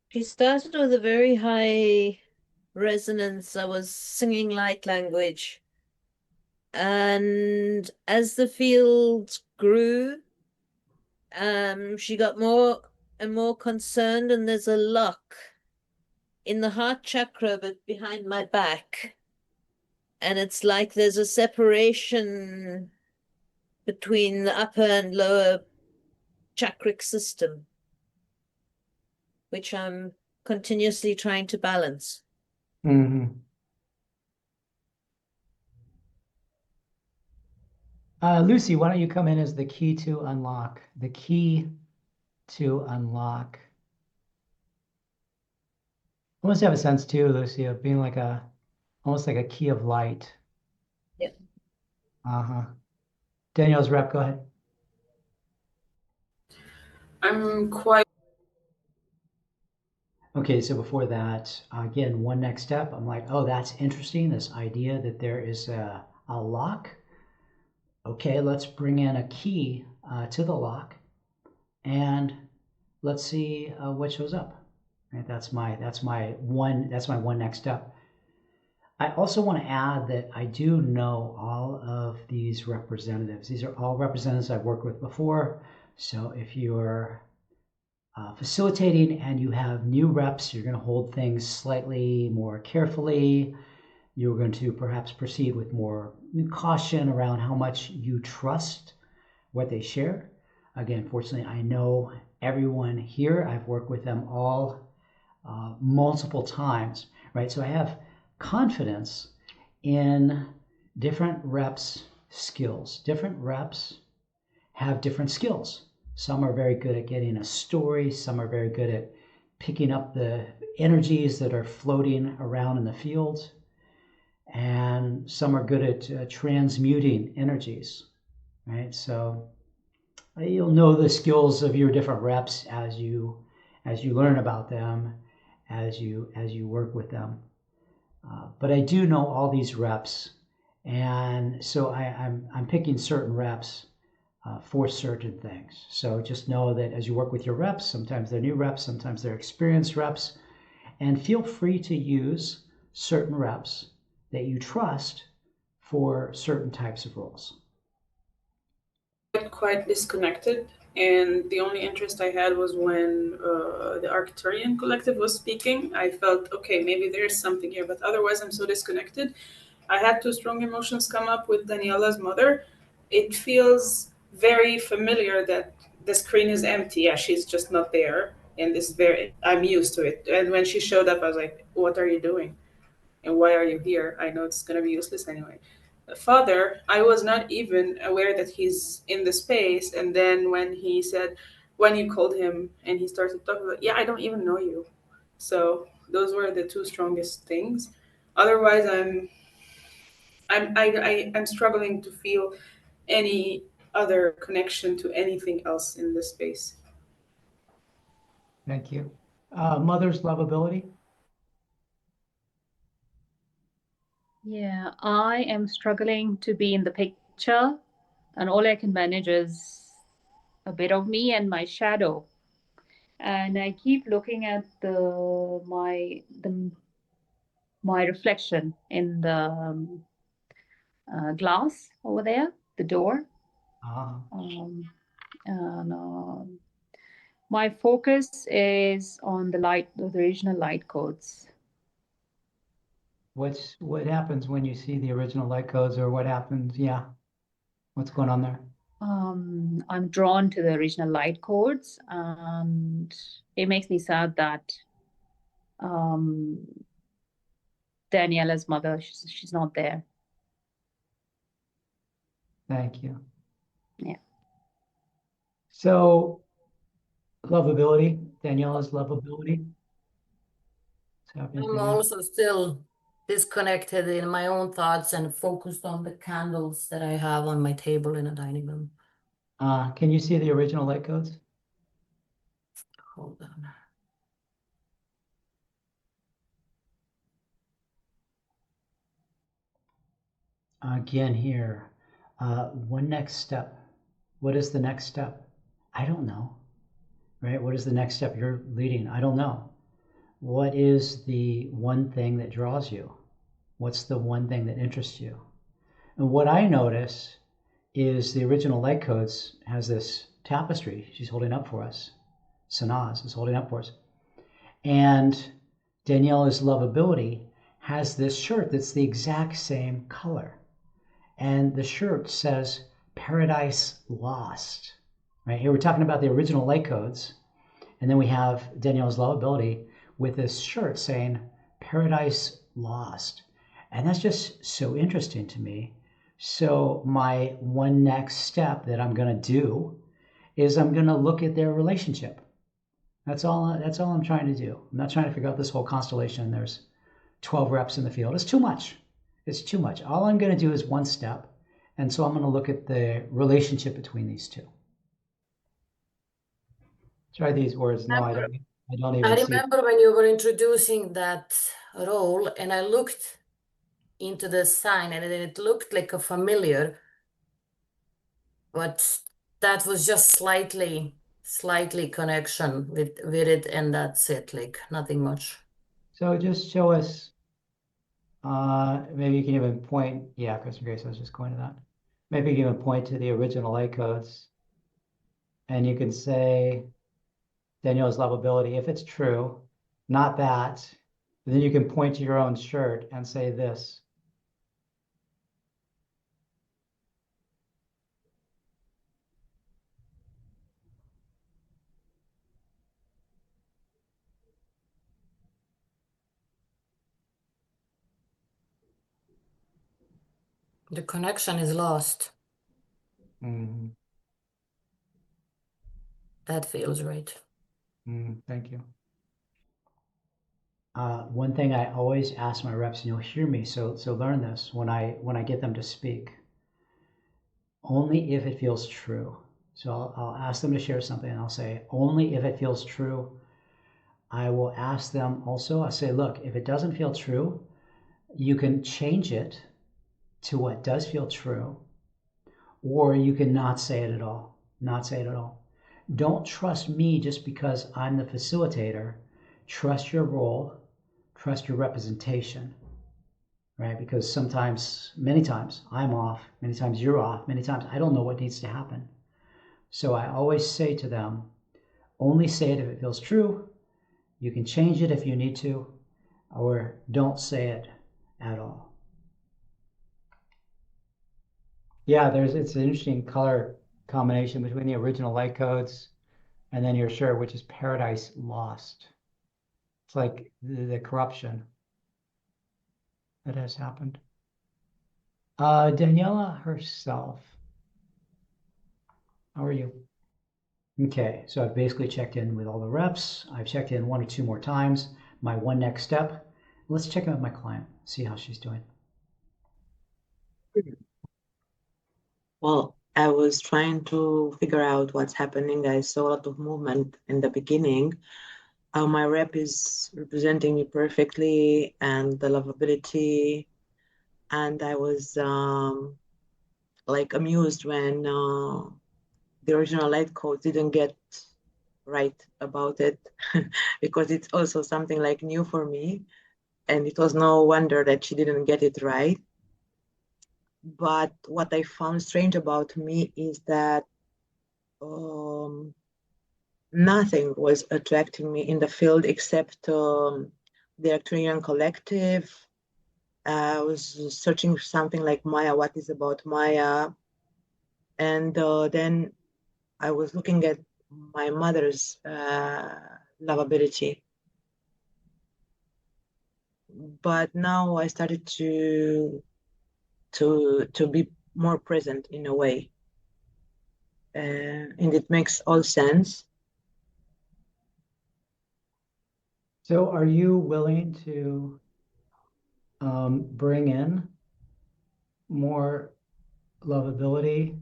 She started with a very high resonance. I was singing light language. And as the field grew, she got more and more concerned, and there's a lock in the heart chakra, but behind my back. And it's like there's a separation between the upper and lower chakric system, which I'm continuously trying to balance. Mm-hmm. Lucy, why don't you come in as the key to unlock? The key to unlock. I almost have a sense too, Lucy, of being like almost like a key of light. Yep. Danielle's rep, go ahead. I'm quite. Okay, so before that, again, one next step, I'm like, oh, that's interesting, this idea that there is a lock. Okay, let's bring in a key to the lock, and let's see what shows up. Right, that's my one next step. I also want to add that I do know all of these representatives. These are all representatives I've worked with before. So if you're facilitating and you have new reps, you're going to hold things slightly more carefully. You're going to perhaps proceed with more caution around how much you trust what they share. Again, fortunately, I know everyone here. I've worked with them all multiple times, right? So I have confidence in different reps' skills. Different reps have different skills. Some are very good at getting a story. Some are very good at picking up the energies that are floating around in the field. And some are good at transmuting energies, right? So you'll know the skills of your different reps as you learn about them, as you work with them. But I do know all these reps, And so I'm picking certain reps for certain things. So just know that as you work with your reps, sometimes they're new reps, sometimes they're experienced reps, and feel free to use certain reps that you trust for certain types of roles. Quite disconnected, and the only interest I had was when the Arcturian collective was speaking. I felt, okay, maybe there's something here, but otherwise I'm so disconnected. I had two strong emotions come up with Daniela's mother. It feels very familiar that the screen is empty. Yeah, she's just not there. And this very, I'm used to it. And when she showed up, I was like, what are you doing? And why are you here? I know it's going to be useless anyway. The father, I was not even aware that he's in the space. And then when he said, when you called him and he started talking, like, yeah, I don't even know you. So those were the two strongest things. Otherwise, I'm struggling to feel any other connection to anything else in this space. Thank you. Mother's lovability. Yeah, I am struggling to be in the picture, and all I can manage is a bit of me and my shadow. And I keep looking at my reflection in the glass over there, the door. And, my focus is on the original light codes. What happens when you see the original light codes, or what happens? Yeah, what's going on there? I'm drawn to the original light codes, and it makes me sad that Daniela's mother, she's not there. Thank you. Yeah. So, lovability, Daniela's lovability. I'm also still disconnected in my own thoughts and focused on the candles that I have on my table in a dining room. Can you see the original light codes? Hold on. Again here, one next step. What is the next step? I don't know, right? What is the next step you're leading? I don't know. What is the one thing that draws you? What's the one thing that interests you? And what I notice is the original light codes has this tapestry she's holding up for us. Sanaz is holding up for us. And Daniela's lovability has this shirt that's the exact same color. And the shirt says Paradise Lost. Right here, we're talking about the original light codes. And then we have Daniela's lovability with this shirt saying Paradise Lost. And that's just so interesting to me. So my one next step that I'm going to do is I'm going to look at their relationship. That's all I'm trying to do. I'm not trying to figure out this whole constellation. There's 12 reps in the field. It's too much. It's too much. All I'm going to do is one step. And so I'm going to look at the relationship between these two. Try these words. No, I don't even I see. remember when you were introducing that role, and I looked into the sign, and it looked like a familiar, but that was just slightly connection with it, and that's it, like nothing much. So just show us, maybe you can even point, yeah, Kristen Grace, I was just going to that. Maybe you can even point to the original light codes, and you can say Daniela's lovability, if it's true, not that, then you can point to your own shirt and say this. The connection is lost. Mm-hmm. That feels right. Thank you. One thing I always ask my reps, and you'll hear me, so learn this when I get them to speak. Only if it feels true. So I'll ask them to share something, and I'll say, only if it feels true. I will ask them also, I say, look, if it doesn't feel true, you can change it to what does feel true, or you can not say it at all. Not say it at all. Don't trust me just because I'm the facilitator. Trust your role, trust your representation, right? Because sometimes, many times, I'm off, many times you're off, many times I don't know what needs to happen. So I always say to them, only say it if it feels true. You can change it if you need to, or don't say it at all. Yeah, it's an interesting color combination between the original light codes and then your shirt, which is Paradise Lost. It's like the corruption that has happened. Daniela herself. How are you? Okay, so I've basically checked in with all the reps. I've checked in 1 or 2 more times. My one next step. Let's check in with my client, see how she's doing. Well, I was trying to figure out what's happening. I saw a lot of movement in the beginning. My rep is representing me perfectly and the lovability. And I was like amused when the original light code didn't get right about it because it's also something like new for me. And it was no wonder that she didn't get it right. But what I found strange about me is that nothing was attracting me in the field except the Arcturian collective. I was searching for something like Maya, what is about Maya? And then I was looking at my mother's lovability. But now I started to be more present in a way. And it makes all sense. So are you willing to bring in more lovability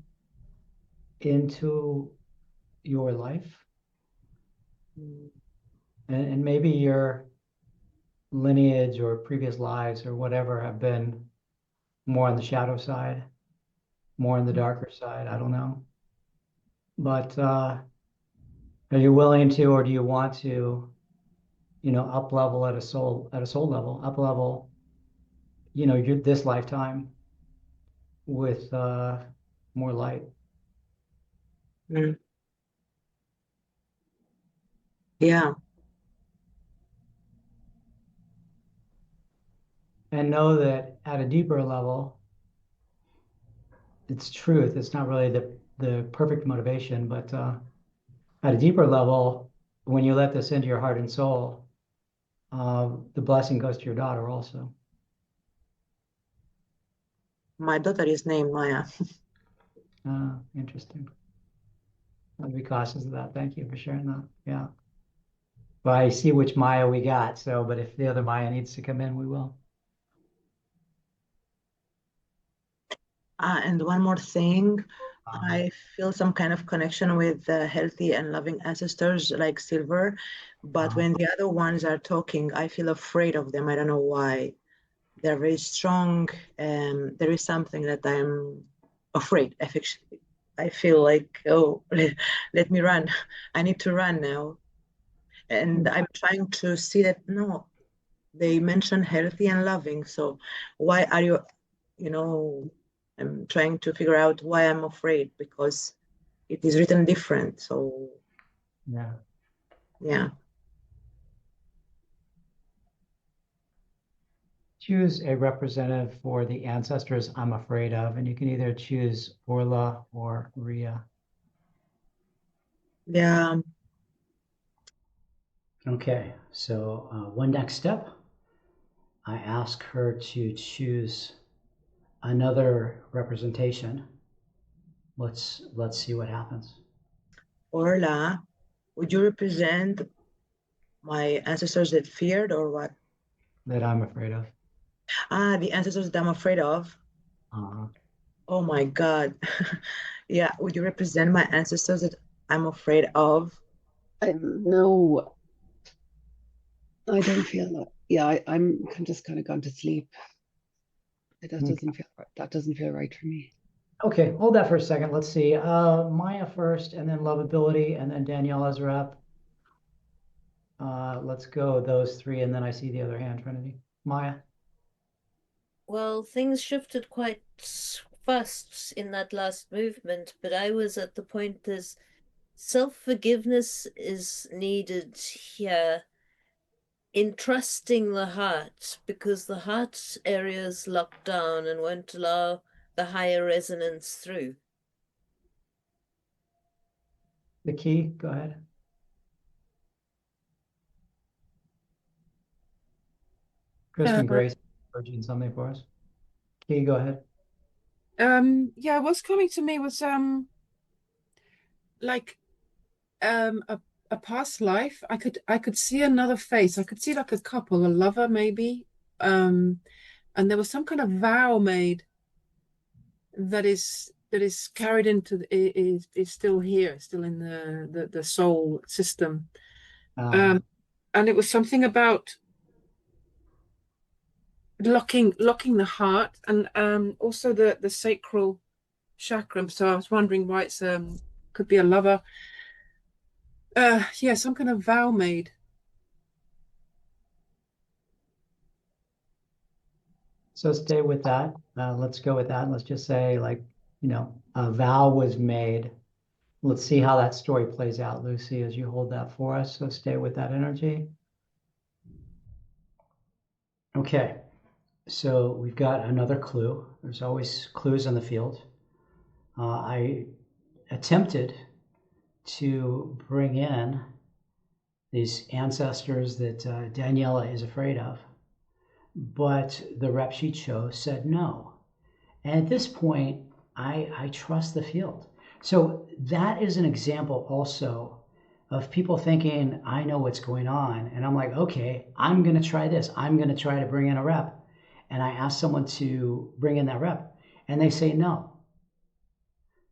into your life? And maybe your lineage or previous lives or whatever have been more on the shadow side, more on the darker side, I don't know. But are you willing to, or do you want to, up level at a soul level, up level, this lifetime with more light? Yeah. And know that at a deeper level, it's truth. It's not really the perfect motivation, but at a deeper level, when you let this into your heart and soul, the blessing goes to your daughter also. My daughter is named Maya. Interesting. I'll be cautious of that. Thank you for sharing that. Yeah. Well, I see which Maya we got. So, but if the other Maya needs to come in, we will. And one more thing, I feel some kind of connection with healthy and loving ancestors like Silver, but when the other ones are talking, I feel afraid of them. I don't know why. They're very strong, and there is something that I'm afraid. I feel like, oh, let me run. I need to run now. And I'm trying to see that, no, they mention healthy and loving. So why are you, I'm trying to figure out why I'm afraid because it is written different. So yeah. Choose a representative for the ancestors I'm afraid of, and you can either choose Orla or Ria. Yeah. Okay, so one next step, I ask her to choose another representation. Let's see what happens. Orla, would you represent my ancestors that feared or what? That I'm afraid of. The ancestors that I'm afraid of. Oh my God. Yeah, would you represent my ancestors that I'm afraid of? No, I don't feel that. Yeah, I'm just kind of gone to sleep. That doesn't feel right for me. Okay, hold that for a second. Let's see. Maya first, and then lovability, and then Daniela's rep. Let's go those three, and then I see the other hand, Trinity. Maya. Well, things shifted quite fast in that last movement, but I was at the point as self-forgiveness is needed here in trusting the heart, because the heart area is locked down and won't allow the higher resonance through. The key, go ahead. Kristen Grace, urging something for us. Key, go ahead. Yeah, what's coming to me was like a past life. I could see another face. I could see like a couple, a lover maybe. And there was some kind of vow made that is carried into is still here, still in the soul system. And it was something about locking the heart and also the sacral chakra. So I was wondering why it's could be a lover. Yeah, some kind of vow made. So stay with that. Let's go with that. Let's just say, like, you know, a vow was made. Let's see how that story plays out, Lucy, as you hold that for us. So stay with that energy. Okay, so we've got another clue. There's always clues in the field. I attempted to bring in these ancestors that Daniela is afraid of, but the rep she chose said no. And at this point, I trust the field. So that is an example also of people thinking, I know what's going on. And I'm like, okay, I'm going to try this. I'm going to try to bring in a rep. And I ask someone to bring in that rep, and they say no.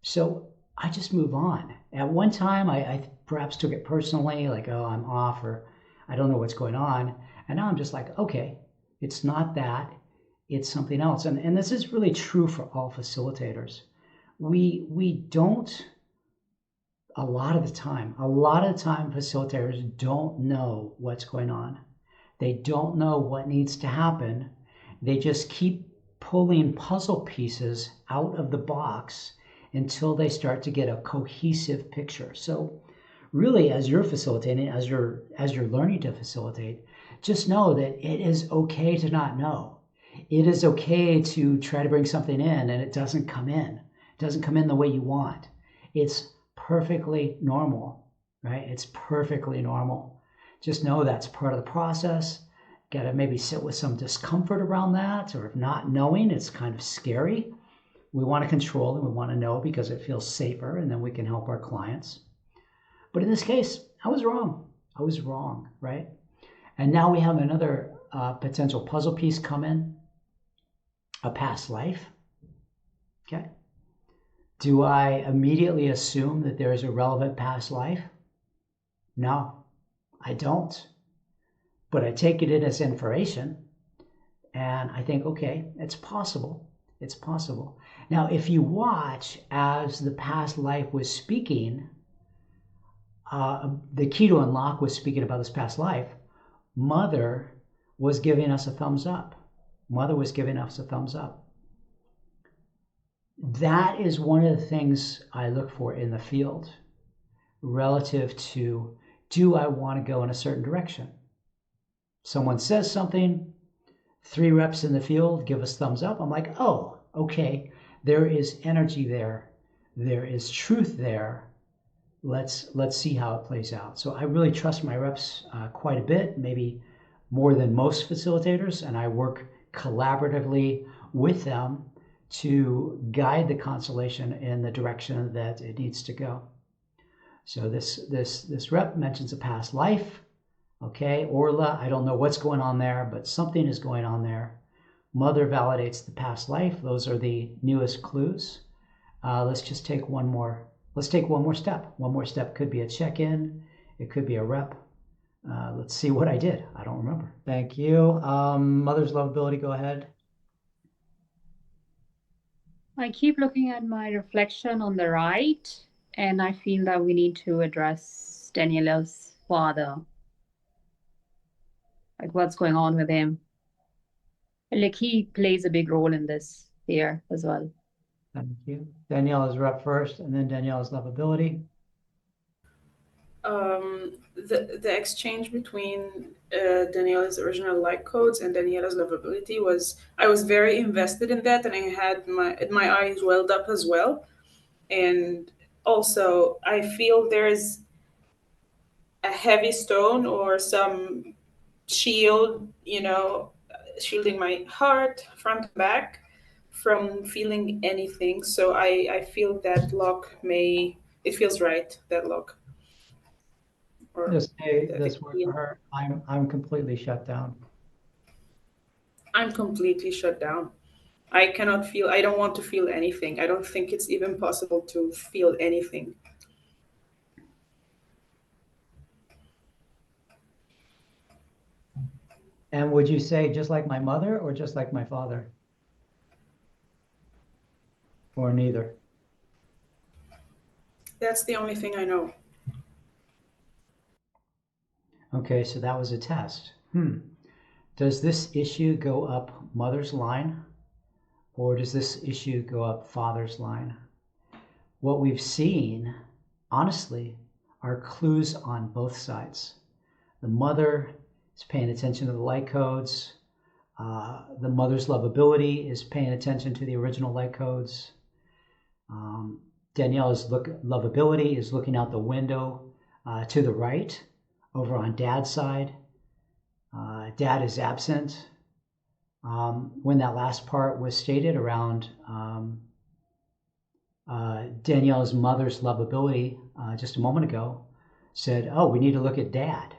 So I just move on. At one time, I perhaps took it personally, like, oh, I'm off, or I don't know what's going on. And now I'm just like, okay, it's not that, it's something else. And this is really true for all facilitators. We don't, a lot of the time, facilitators don't know what's going on. They don't know what needs to happen. They just keep pulling puzzle pieces out of the box until they start to get a cohesive picture. So really, as you're facilitating, as you're learning to facilitate, just know that it is okay to not know. It is okay to try to bring something in and it doesn't come in. It doesn't come in the way you want. It's perfectly normal, right? It's perfectly normal. Just know that's part of the process. Got to maybe sit with some discomfort around that, or if not knowing, it's kind of scary. We want to control and we want to know because it feels safer, and then we can help our clients. But in this case, I was wrong. I was wrong, right? And now we have another potential puzzle piece come in, a past life. Okay. Do I immediately assume that there is a relevant past life? No, I don't. But I take it in as information, and I think, okay, it's possible. It's possible. Now, if you watch as the past life was speaking, the key to unlock was speaking about this past life. Mother was giving us a thumbs up. Mother was giving us a thumbs up. That is one of the things I look for in the field relative to, do I want to go in a certain direction? Someone says something, 3 reps in the field give us thumbs up. I'm like, oh, okay, there is energy there. There is truth there. Let's see how it plays out. So I really trust my reps quite a bit, maybe more than most facilitators, and I work collaboratively with them to guide the constellation in the direction that it needs to go. So this rep mentions a past life. Okay, Orla, I don't know what's going on there, but something is going on there. Mother validates the past life. Those are the newest clues. Let's just take one more. Let's take one more step. One more step could be a check-in. It could be a rep. Let's see what I did. I don't remember. Thank you. Mother's lovability, go ahead. I keep looking at my reflection on the right, and I feel that we need to address Daniela's father. Like, what's going on with him? Like, he plays a big role in this here as well. Thank you. Danielle is up first, and then Danielle's lovability. The exchange between Daniela's original like codes and Daniela's lovability was, I was very invested in that, and I had my eyes welled up as well. And also, I feel there's a heavy stone or some shield, shielding my heart front and back from feeling anything. So I feel that lock it feels right, that lock. Or Just say the this word for her. I'm completely shut down. I'm completely shut down. I don't want to feel anything. I don't think it's even possible to feel anything. And would you say just like my mother or just like my father? Or neither? That's the only thing I know. Okay, so that was a test. Does this issue go up mother's line, or does this issue go up father's line? What we've seen, honestly, are clues on both sides. The mother is paying attention to the light codes. The mother's lovability is paying attention to the original light codes. Danielle's lovability is looking out the window to the right, over on Dad's side. Dad is absent. When that last part was stated around Danielle's mother's lovability just a moment ago, said, oh, we need to look at Dad.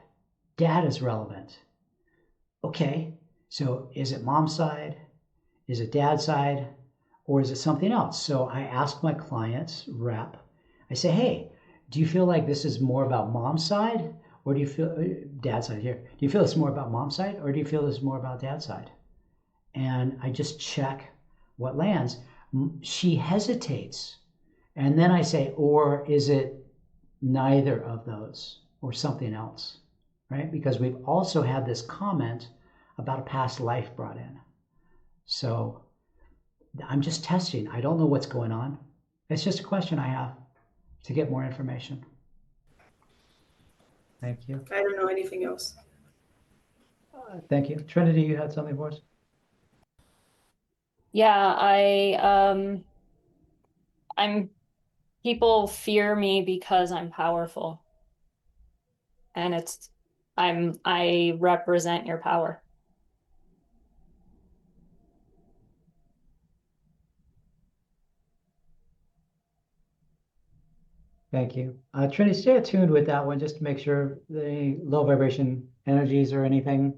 Dad is relevant. Okay, so is it mom's side? Is it dad's side? Or is it something else? So I ask my client's rep, I say, hey, do you feel like this is more about mom's side? Or do you feel, dad's side here, do you feel it's more about mom's side? Or do you feel it's more about dad's side? And I just check what lands. She hesitates. And then I say, or is it neither of those or something else, right? Because we've also had this comment about a past life brought in. So I'm just testing. I don't know what's going on. It's just a question I have to get more information. Thank you. I don't know anything else. Thank you. Trinity, you had something for us? Yeah, people fear me because I'm powerful. And I represent your power. Thank you. Trinity, stay attuned with that one just to make sure the low vibration energies or anything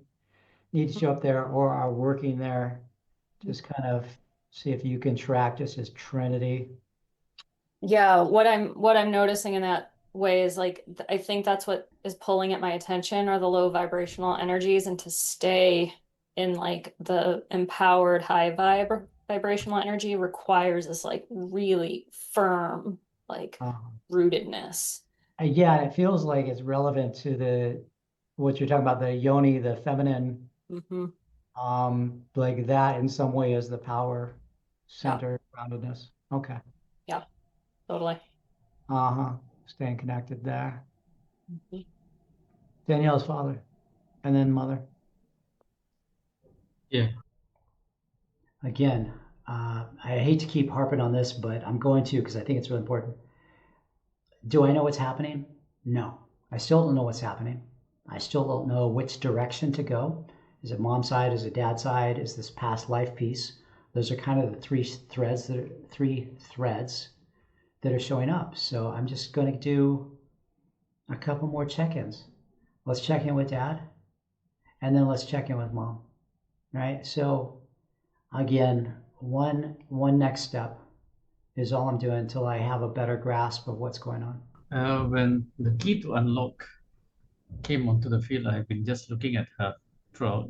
need to show up there or are working there. Just kind of see if you can track just as Trinity. Yeah, what I'm noticing in that way is like I think that's what is pulling at my attention are the low vibrational energies, and to stay in like the empowered high vibrational energy requires this like really firm like rootedness. Yeah, it feels like it's relevant to what you're talking about, the yoni, the feminine, like that in some way is the power center, groundedness. Okay. Yeah, totally. Staying connected there. Danielle's father and then mother. Yeah. Again, I hate to keep harping on this, but I'm going to because I think it's really important. Do I know what's happening? No. I still don't know what's happening. I still don't know which direction to go. Is it mom's side? Is it dad's side? Is this past life piece? Those are kind of the three threads that are showing up. So I'm just going to do a couple more check-ins. Let's check in with dad, and then let's check in with mom. Right? So again, one next step is all I'm doing until I have a better grasp of what's going on. When the key to unlock came onto the field, I've been just looking at her throughout.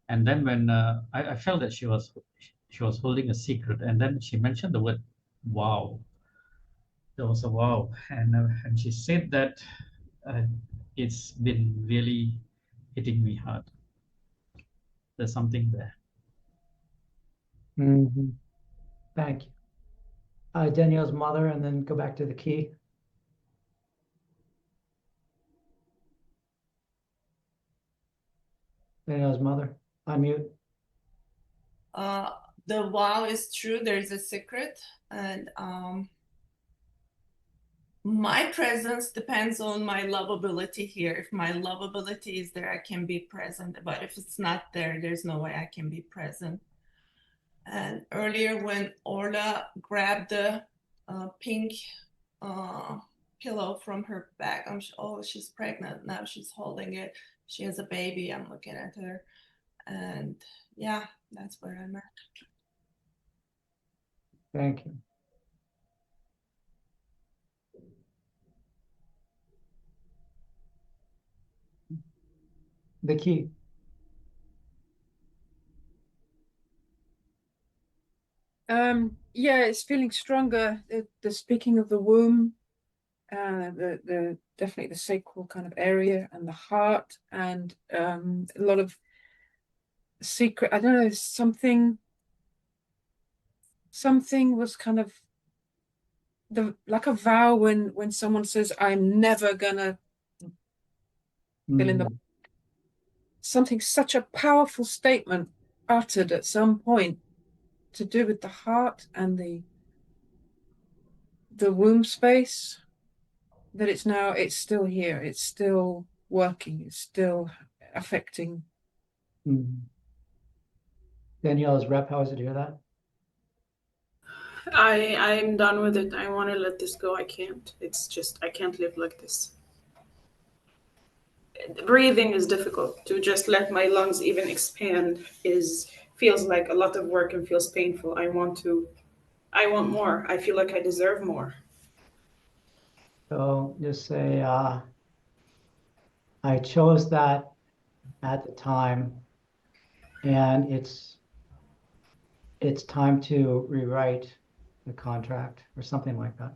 And then when I felt that she was she was holding a secret, and then she mentioned the word wow. There was a wow, and she said that uh, it's been really hitting me hard. There's something there. Thank you. Danielle's mother, and then go back to the key. Danielle's mother, unmute. The wow is true. There's a secret, and my presence depends on my lovability here. If my lovability is there, I can be present. But if it's not there, there's no way I can be present. And earlier when Orla grabbed the pink pillow from her back, oh, she's pregnant. Now she's holding it. She has a baby. I'm looking at her. And yeah, that's where I'm at. Thank you. The key. Yeah, it's feeling stronger. The speaking of the womb, the definitely the sacral kind of area, and the heart, and a lot of secret. I don't know, something was kind of like a vow when someone says, I'm never gonna fill in the something, such a powerful statement uttered at some point to do with the heart and the womb space, that it's still here, it's still working, it's still affecting. Danielle's rep, how is it to hear that? I'm done with it. I want to let this go. I can't. It's just, I can't live like this. Breathing is difficult. To just let my lungs even expand feels like a lot of work and feels painful. I want more. I feel like I deserve more. So just say, I chose that at the time, and it's time to rewrite the contract or something like that.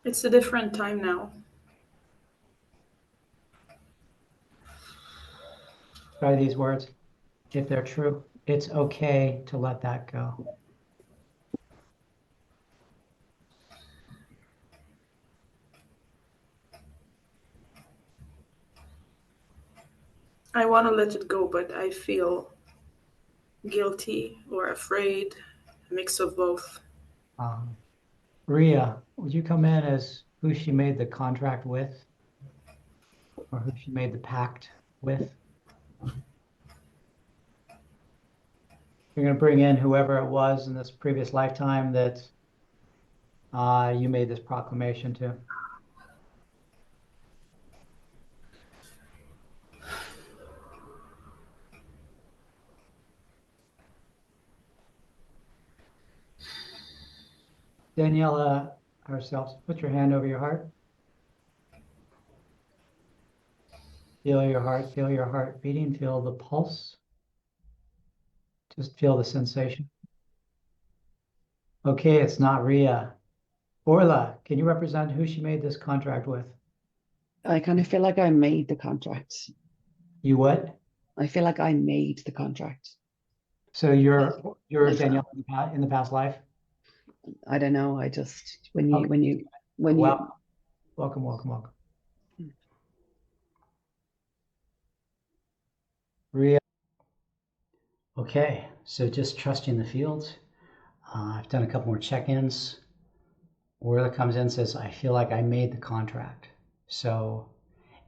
It's a different time now. Try these words. If they're true, it's okay to let that go. I want to let it go, but I feel guilty or afraid, a mix of both. Ria, would you come in as who she made the contract with, or who she made the pact with? You're going to bring in whoever it was in this previous lifetime that you made this proclamation to. Daniela herself, put your hand over your heart. Feel your heart beating, feel the pulse. Just feel the sensation. Okay, it's not Ria. Orla, can you represent who she made this contract with? I kind of feel like I made the contract. You what? I feel like I made the contract. So you're Danielle in the past life? I don't know. I just when you welcome. Ria. Okay, so just trusting the fields. I've done a couple more check-ins. Orla comes in and says, I feel like I made the contract. So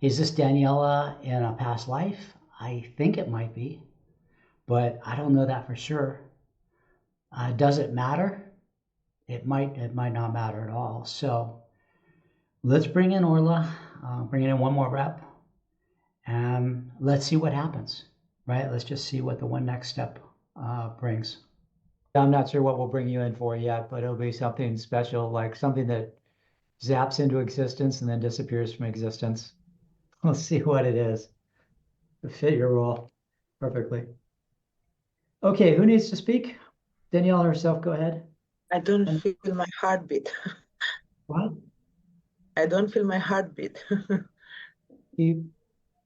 is this Daniela in a past life? I think it might be, but I don't know that for sure. Does it matter? It might not matter at all. So let's bring in Orla, bring in one more rep, and let's see what happens, right? Let's just see what the one next step brings. I'm not sure what we'll bring you in for yet, but it'll be something special, like something that zaps into existence and then disappears from existence. We'll see what it is. fit your role perfectly. Okay, who needs to speak? Danielle herself, go ahead. I don't feel my heartbeat. What? I don't feel my heartbeat. You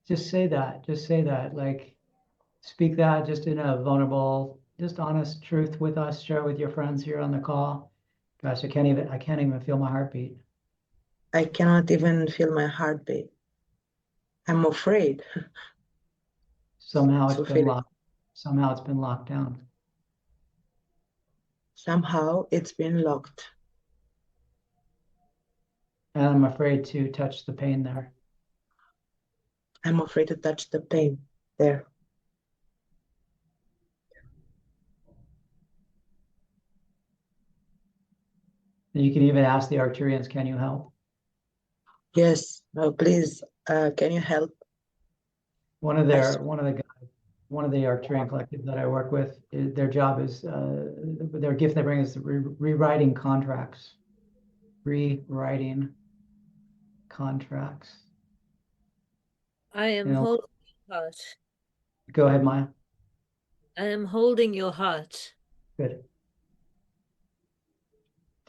just say that. Just say that. Like, speak that just in a vulnerable, just honest truth with us. Share with your friends here on the call. Gosh, I can't even feel my heartbeat. I cannot even feel my heartbeat. I'm afraid. Somehow to it's been feel it. locked. Somehow it's been locked down. Somehow it's been locked. And I'm afraid to touch the pain there. I'm afraid to touch the pain there. And you can even ask the Arcturians, can you help? Yes, please, can you help? One of the Arcturian collective that I work with, their job is, their gift they bring is rewriting contracts. Rewriting contracts. I am holding your heart. Go ahead, Maya. I am holding your heart. Good.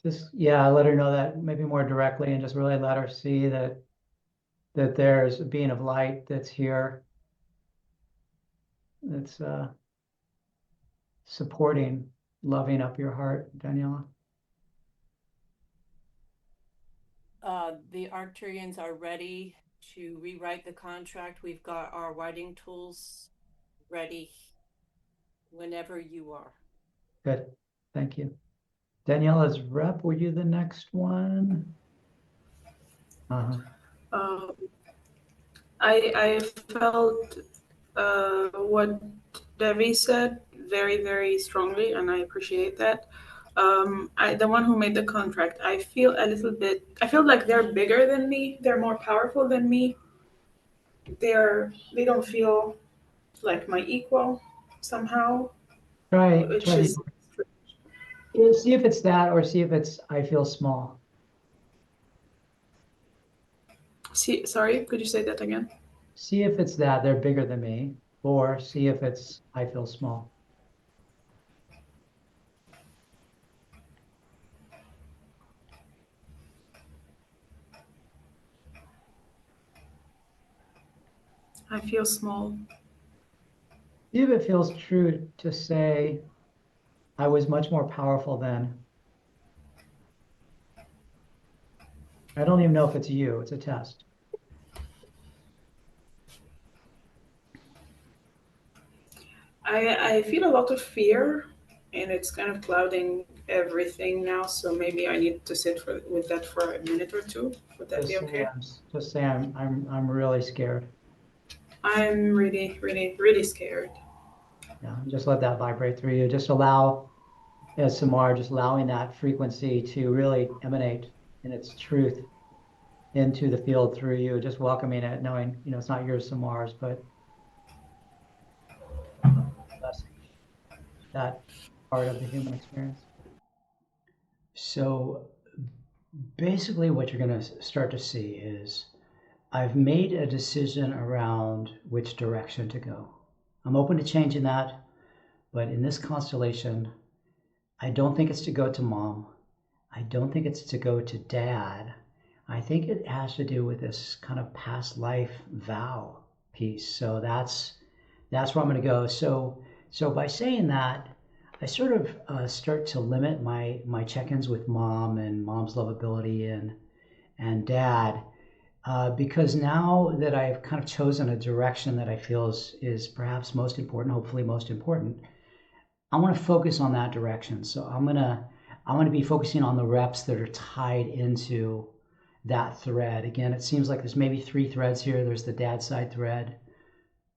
Just, yeah, let her know that maybe more directly, and just really let her see that there's a being of light that's here, that's supporting, loving up your heart, Daniela. The Arcturians are ready to rewrite the contract. We've got our writing tools ready whenever you are. Good. Thank you. Daniela's rep, were you the next one? I felt what Devi said very, very strongly, and I appreciate that. The one who made the contract, I feel like they're bigger than me. They're more powerful than me. They don't feel like my equal somehow. Try see if it's that, or see if it's I feel small. Sorry, could you say that again? See if it's that they're bigger than me, or see if it's I feel small. I feel small. See if it feels true to say I was much more powerful than. I don't even know if it's you, it's a test. I feel a lot of fear, and it's kind of clouding everything now. So maybe I need to sit with that for a minute or two. Would that be okay? Just say I'm really scared. I'm really, really, really scared. Yeah, just let that vibrate through you. Just allow, as Samar, just allowing that frequency to really emanate in its truth into the field through you. Just welcoming it, knowing it's not yours, Samar's, but that part of the human experience. So basically what you're going to start to see is I've made a decision around which direction to go. I'm open to changing that, but in this constellation, I don't think it's to go to mom. I don't think it's to go to dad. I think it has to do with this kind of past life vow piece. So that's where I'm going to go. So by saying that, I sort of start to limit my check-ins with mom and mom's lovability and dad, because now that I've kind of chosen a direction that I feel is perhaps most important, hopefully most important, I want to focus on that direction. So I'm gonna be focusing on the reps that are tied into that thread. Again, it seems like there's maybe 3 threads here. There's the dad side thread,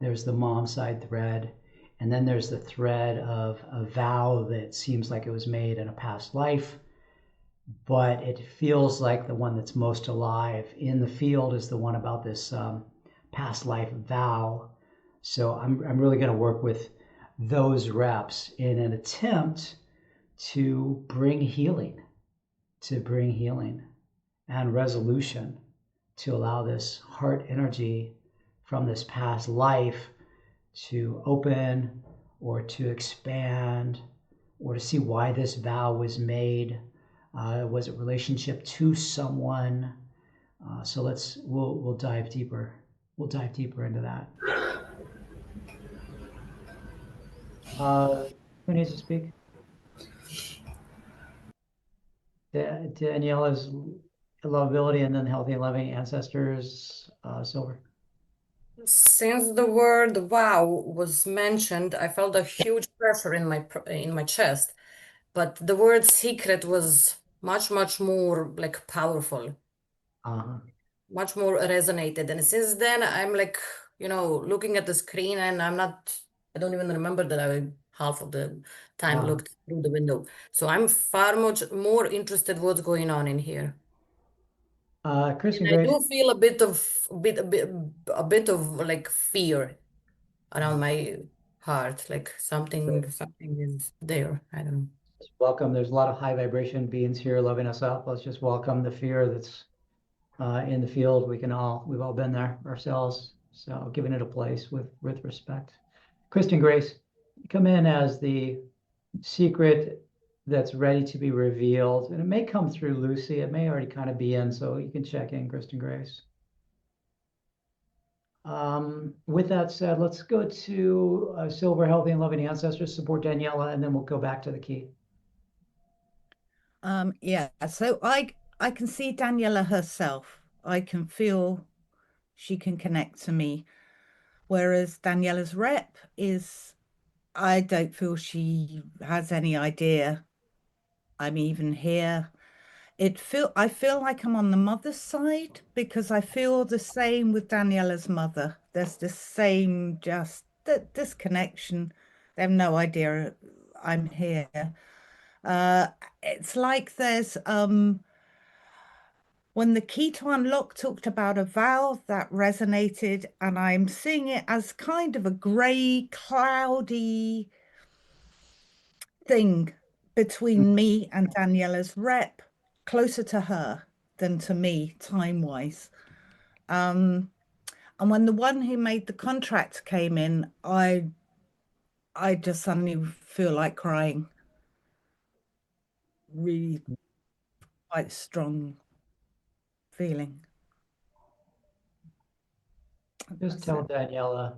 there's the mom side thread, and then there's the thread of a vow that seems like it was made in a past life, but it feels like the one that's most alive in the field is the one about this past life vow. So I'm really going to work with those reps in an attempt to bring healing and resolution, to allow this heart energy from this past life to open or to expand or to see why this vow was made. Was it relationship to someone? So we'll dive deeper. We'll dive deeper into that. Who needs to speak? Daniela's lovability and then healthy and loving ancestors, Silver. Since the word wow was mentioned, I felt a huge pressure in my chest, but the word secret was much more like powerful, much more resonated. And since then, I'm like, looking at the screen, and I don't even remember that I half of the time looked through the window. So I'm far much more interested what's going on in here. Kristen And I Grace. do feel a bit of like fear around my heart, like something is there. I don't know. Welcome. There's a lot of high vibration beings here loving us up. Let's just welcome the fear that's in the field. We've all been there ourselves. So giving it a place with respect. Kristen Grace, come in as the secret that's ready to be revealed. And it may come through Lucy. It may already kind of be in, so you can check in, Kristen Grace. With that said, let's go to Silver, healthy and loving ancestors, support Daniela, and then we'll go back to the key. Yeah, so I can see Daniela herself. I can feel she can connect to me. Whereas Daniela's rep is, I don't feel she has any idea I'm even here. I feel like I'm on the mother's side because I feel the same with Daniela's mother. There's the same disconnection. They have no idea I'm here. It's like there's when the key to unlock talked about a vow that resonated, and I'm seeing it as kind of a grey, cloudy thing between me and Daniela's rep, closer to her than to me time-wise. And when the one who made the contract came in, I just suddenly feel like crying. Really quite strong feeling. Just tell Daniela,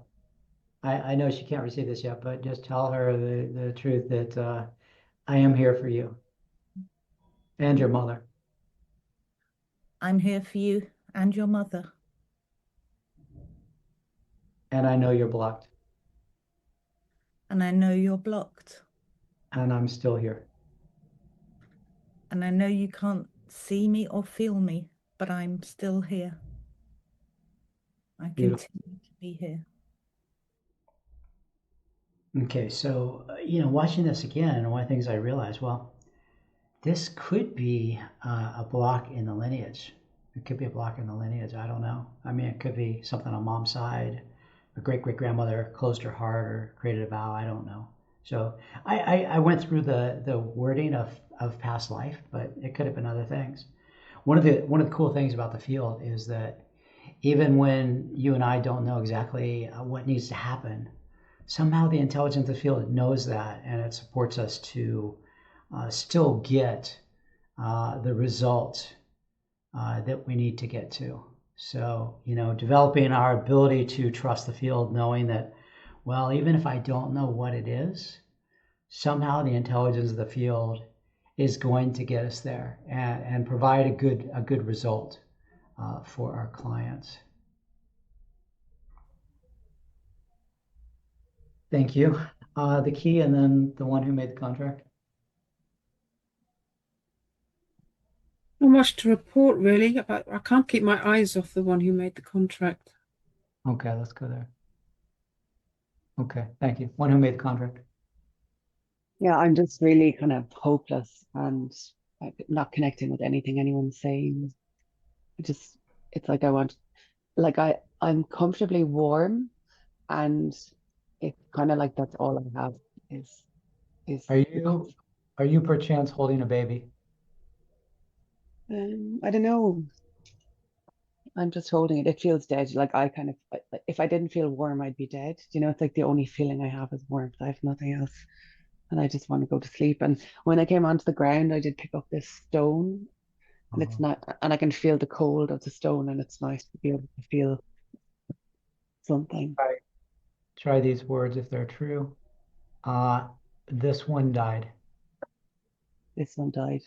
I know she can't receive this yet, but just tell her the truth that I am here for you and your mother. I'm here for you and your mother. And I know you're blocked. And I know you're blocked. And I'm still here. And I know you can't see me or feel me, but I'm still here. I Beautiful. continue to be here. Okay, so, watching this again, one of the things I realized, well, this could be a block in the lineage. It could be a block in the lineage. I don't know. I mean, it could be something on mom's side. A great-great-grandmother closed her heart or created a vow. I don't know. So I went through the wording of past life, but it could have been other things. One of the cool things about the field is that even when you and I don't know exactly what needs to happen, somehow the intelligence of the field knows that, and it supports us to still get the result that we need to get to. So, developing our ability to trust the field, knowing that, well, even if I don't know what it is, somehow the intelligence of the field is going to get us there and provide a good result for our clients. Thank you. The key, and then the one who made the contract. Not much to report, really. I can't keep my eyes off the one who made the contract. Okay, let's go there. Okay, thank you. One who made the contract. Yeah, I'm just really kind of hopeless and not connecting with anything anyone's saying. It's like I'm comfortably warm, and it's kind of like that's all I have is. Are you perchance holding a baby? I don't know. I'm just holding it. It feels dead. Like I kind of, if I didn't feel warm, I'd be dead. You know, it's like the only feeling I have is warmth. I have nothing else. And I just want to go to sleep. And when I came onto the ground, I did pick up this stone, and it's not, and I can feel the cold of the stone, and it's nice to be able to feel something. Try these words if they're true. This one died. This one died.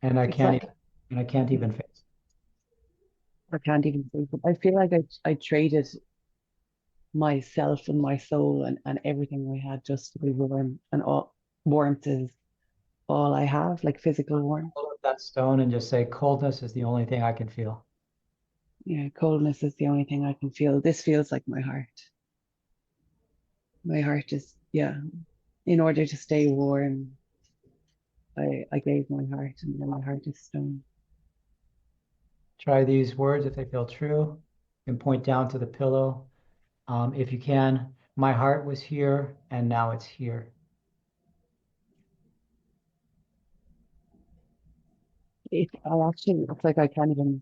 And I It's can't like, even face it. I can't even sleep. I feel like I traded myself and my soul and everything I had just to be warm, and all warmth is all I have, like physical warmth. Pull up that stone and just say, coldness is the only thing I can feel. Yeah, coldness is the only thing I can feel. This feels like my heart. My heart is, yeah. In order to stay warm, I gave my heart, and then my heart is stone. Try these words if they feel true. You can point down to the pillow. If you can, my heart was here and now it's here. It's like I can't even,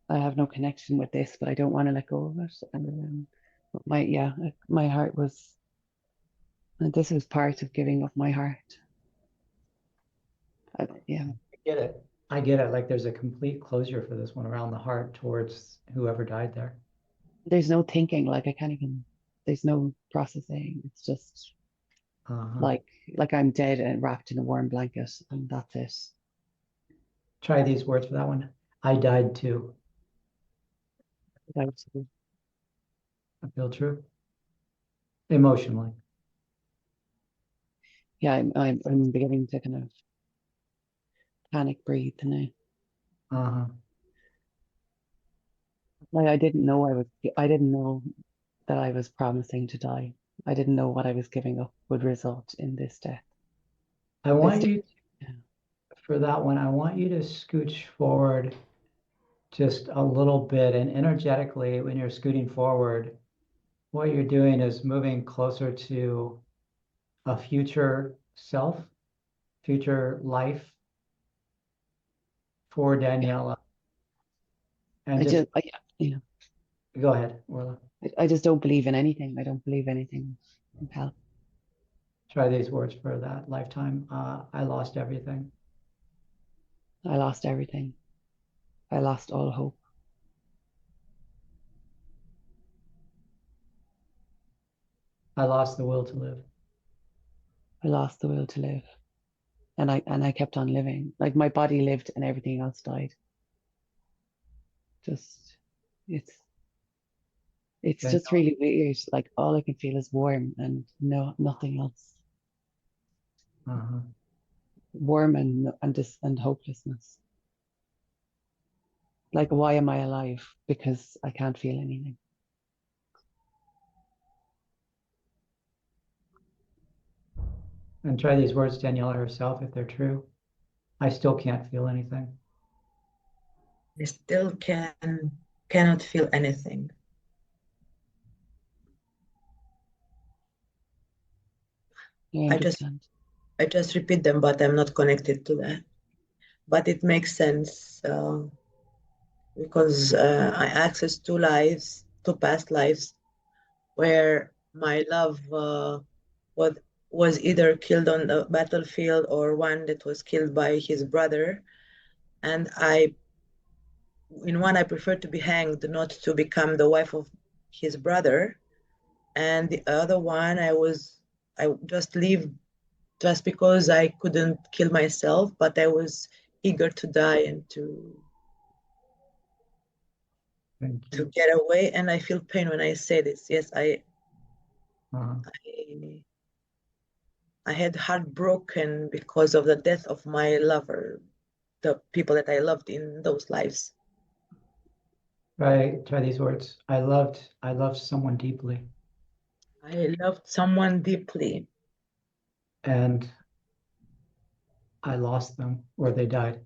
I have no connection with this, but I don't want to let go of it. And but my heart was, and this was part of giving up my heart. Yeah. I get it. I get it. Like there's a complete closure for this one around the heart towards whoever died there. There's no thinking, like I can't even, there's no processing. It's just like I'm dead and wrapped in a warm blanket, and that's it. Try these words for that one. I died too. I feel true. Emotionally. Yeah, I'm beginning to kind of panic breathe now. Like I didn't know that I was promising to die. I didn't know what I was giving up would result in this death. I want you, for that one, I want you to scooch forward just a little bit, and energetically, when you're scooting forward, what you're doing is moving closer to a future self, future life for Daniela. And go ahead, Orla. I just don't believe in anything. I don't believe anything can help. Try these words for that lifetime. I lost everything. I lost everything. I lost all hope. I lost the will to live. I lost the will to live. And I kept on living. Like my body lived and everything else died. It's just really weird. Like all I can feel is warm and nothing else. Warm and hopelessness. Like, why am I alive? Because I can't feel anything. And try these words, Daniela herself, if they're true. I still can't feel anything. I still cannot feel anything. Yeah, I just repeat them, but I'm not connected to that. But it makes sense because I access two past lives, where my love was either killed on the battlefield or one that was killed by his brother, and in one I preferred to be hanged, not to become the wife of his brother, and the other one I just lived just because I couldn't kill myself, but I was eager to die and to get away. And I feel pain when I say this. Yes, I had heartbroken because of the death of my lover, the people that I loved in those lives. Try these words. I loved someone deeply. I loved someone deeply. And I lost them, or they died.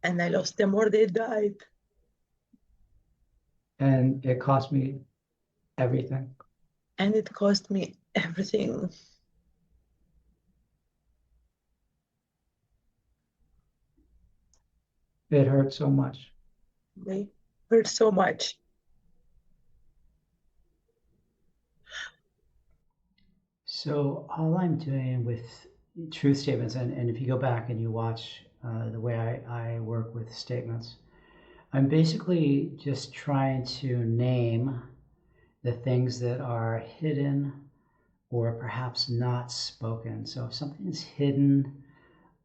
And I lost them, or they died. And it cost me everything. And it cost me everything. It hurt so much. They hurt so much. So all I'm doing with truth statements, and if you go back and you watch the way I work with statements, I'm basically just trying to name the things that are hidden or perhaps not spoken. So if something's hidden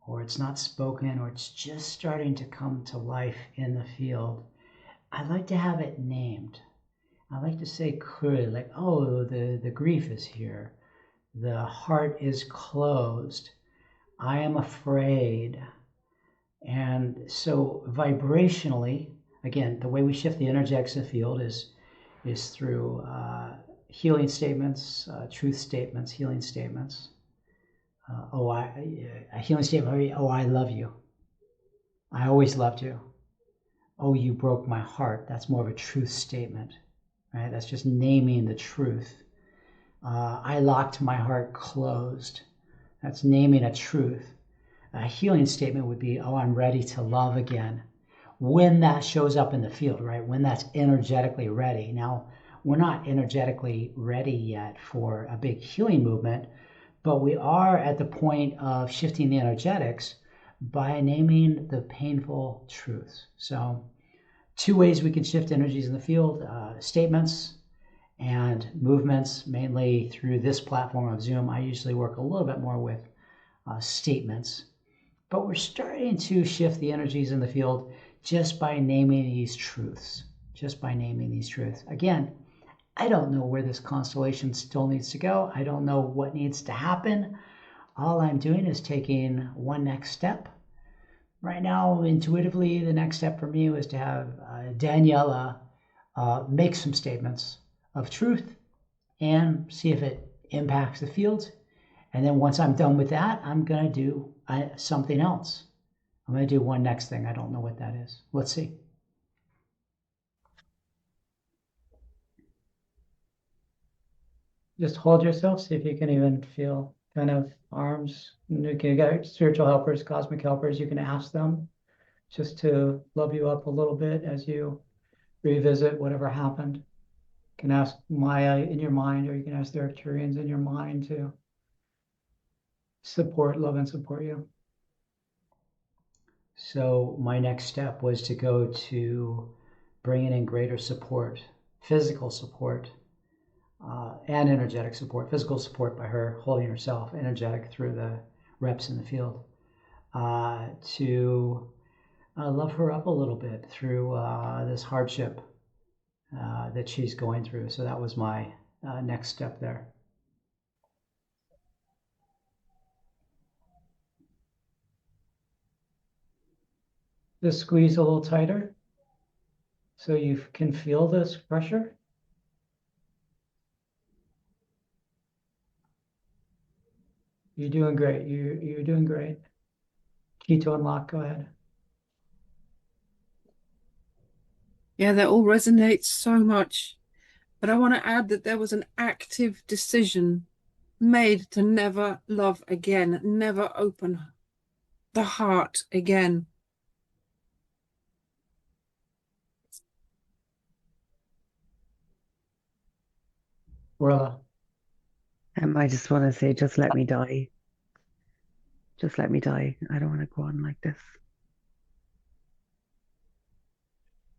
or it's not spoken or it's just starting to come to life in the field, I like to have it named. I like to say clearly, like, oh, the grief is here. The heart is closed. I am afraid. And so vibrationally, again, the way we shift the energetics in the field is through healing statements, truth statements, healing statements. A healing statement, oh, I love you. I always loved you. Oh, you broke my heart. That's more of a truth statement, right? That's just naming the truth. I locked my heart closed. That's naming a truth. A healing statement would be, oh, I'm ready to love again. When that shows up in the field, right? When that's energetically ready. Now, we're not energetically ready yet for a big healing movement, but we are at the point of shifting the energetics by naming the painful truths. So 2 ways we can shift energies in the field, statements and movements, mainly through this platform of Zoom. I usually work a little bit more with statements, but we're starting to shift the energies in the field just by naming these truths, Again, I don't know where this constellation still needs to go. I don't know what needs to happen. All I'm doing is taking one next step. Right now, intuitively, the next step for me was to have Daniela make some statements of truth and see if it impacts the field. And then once I'm done with that, I'm going to do something else. I'm going to do one next thing. I don't know what that is. Let's see. Just hold yourself. See if you can even feel kind of arms. You can get spiritual helpers, cosmic helpers. You can ask them just to love you up a little bit as you revisit whatever happened. You can ask Maya in your mind, or you can ask the Arcturians in your mind to love and support you. So my next step was to go to bringing in greater support, physical support, and energetic support. Physical support by her holding herself, energetic through the reps in the field, to love her up a little bit through this hardship that she's going through. So that was my next step there. Just squeeze a little tighter so you can feel this pressure. You're doing great. You're doing great. Key to unlock, go ahead. Yeah, that all resonates so much. But I want to add that there was an active decision made to never love again, never open the heart again. Orla. I just want to say, just let me die. Just let me die. I don't want to go on like this.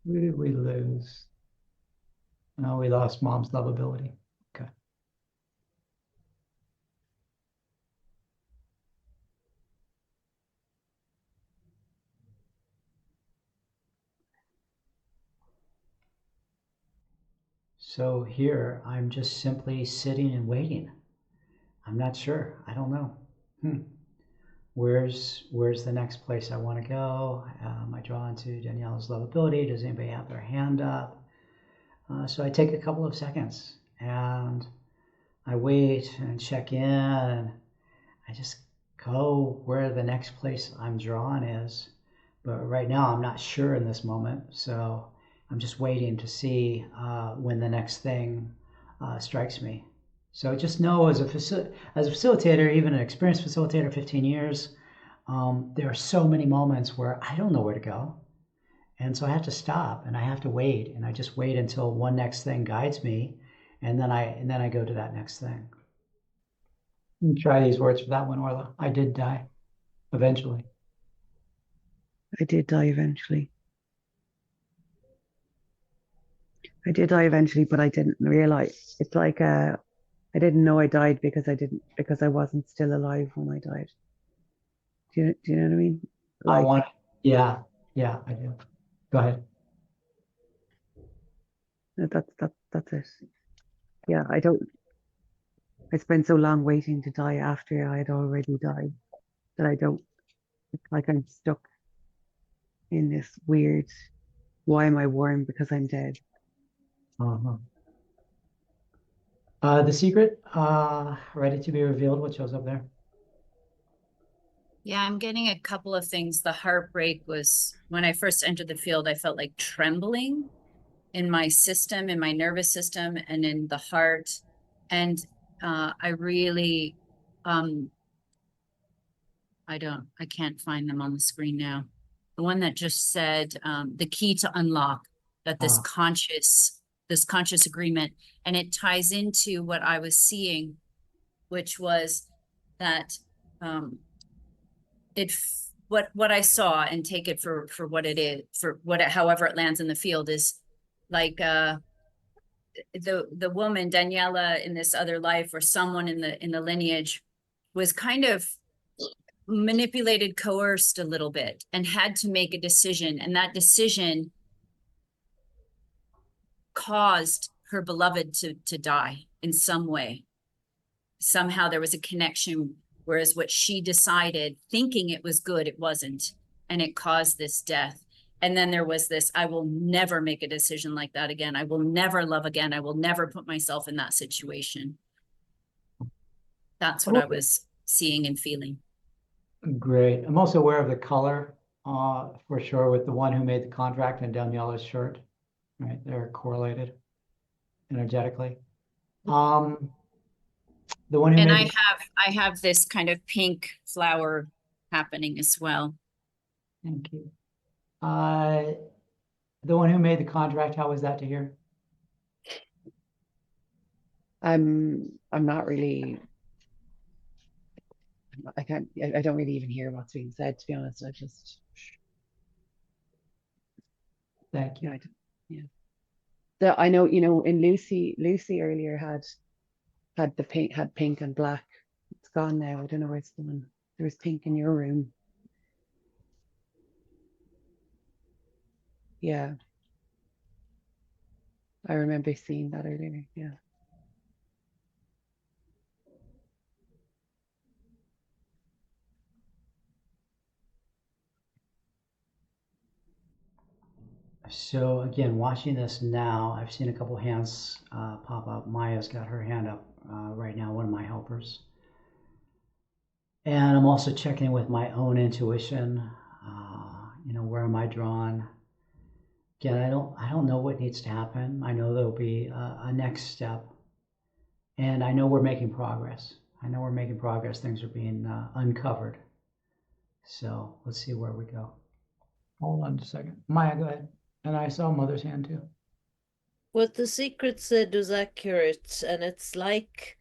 Who did we lose? No, we lost Mom's lovability. Okay. So here, I'm just simply sitting and waiting. I'm not sure. I don't know. Where's the next place I want to go? Am I drawn to Daniela's lovability? Does anybody have their hand up? So I take a couple of seconds and I wait and check in. And I just go where the next place I'm drawn is. But right now I'm not sure in this moment. So I'm just waiting to see when the next thing strikes me. So just know as a facilitator, even an experienced facilitator, 15 years, there are so many moments where I don't know where to go. And so I have to stop and I have to wait, and I just wait until one next thing guides me, and then I go to that next thing. Try these words for that one, Orla. I did die eventually. I did die eventually. I did die eventually, but I didn't realize. It's like I didn't know I died because I wasn't still alive when I died. Do you know what I mean? Like, yeah, I do. Go ahead. that's it. Yeah, I spent so long waiting to die after I had already died that it's like I'm stuck in this weird, why am I warm because I'm dead? Uh-huh. The secret, ready to be revealed. What shows up there? Yeah, I'm getting a couple of things. The heartbreak was when I first entered the field, I felt like trembling in my system, in my nervous system, and in the heart. And I really, I can't find them on the screen now. The one that just said the key to unlock that this conscious agreement, and it ties into what I was seeing, which was that what I saw, and take it for what it is, for what however it lands in the field, is like the woman Daniela in this other life, or someone in the lineage, was kind of manipulated, coerced a little bit, and had to make a decision, and that decision caused her beloved to die in some way. Somehow there was a connection, whereas what she decided, thinking it was good, it wasn't, and it caused this death. And then there was this, I will never make a decision like that again. I will never love again. I will never put myself in that situation. That's what I was seeing and feeling. Great. I'm also aware of the color, for sure, with the one who made the contract and Daniela's shirt. Right, they're correlated energetically. The one who and made I have this kind of pink flower happening as well. Thank you. The one who made the contract, how was that to hear? I'm not really. I don't really even hear what's being said, to be honest. I just. Thank you. I know, in Lucy earlier had pink and black. It's gone now. I don't know where it's gone. There was pink in your room. Yeah. I remember seeing that earlier. Yeah. So again, watching this now, I've seen a couple hands pop up. Maya's got her hand up right now, one of my helpers. And I'm also checking with my own intuition. Where am I drawn? Again, I don't know what needs to happen. I know there'll be a next step, and I know we're making progress. Things are being uncovered. So let's see where we go. Hold on just a second. Maya, go ahead. And I saw Mother's hand too. What the secret said was accurate, and it's like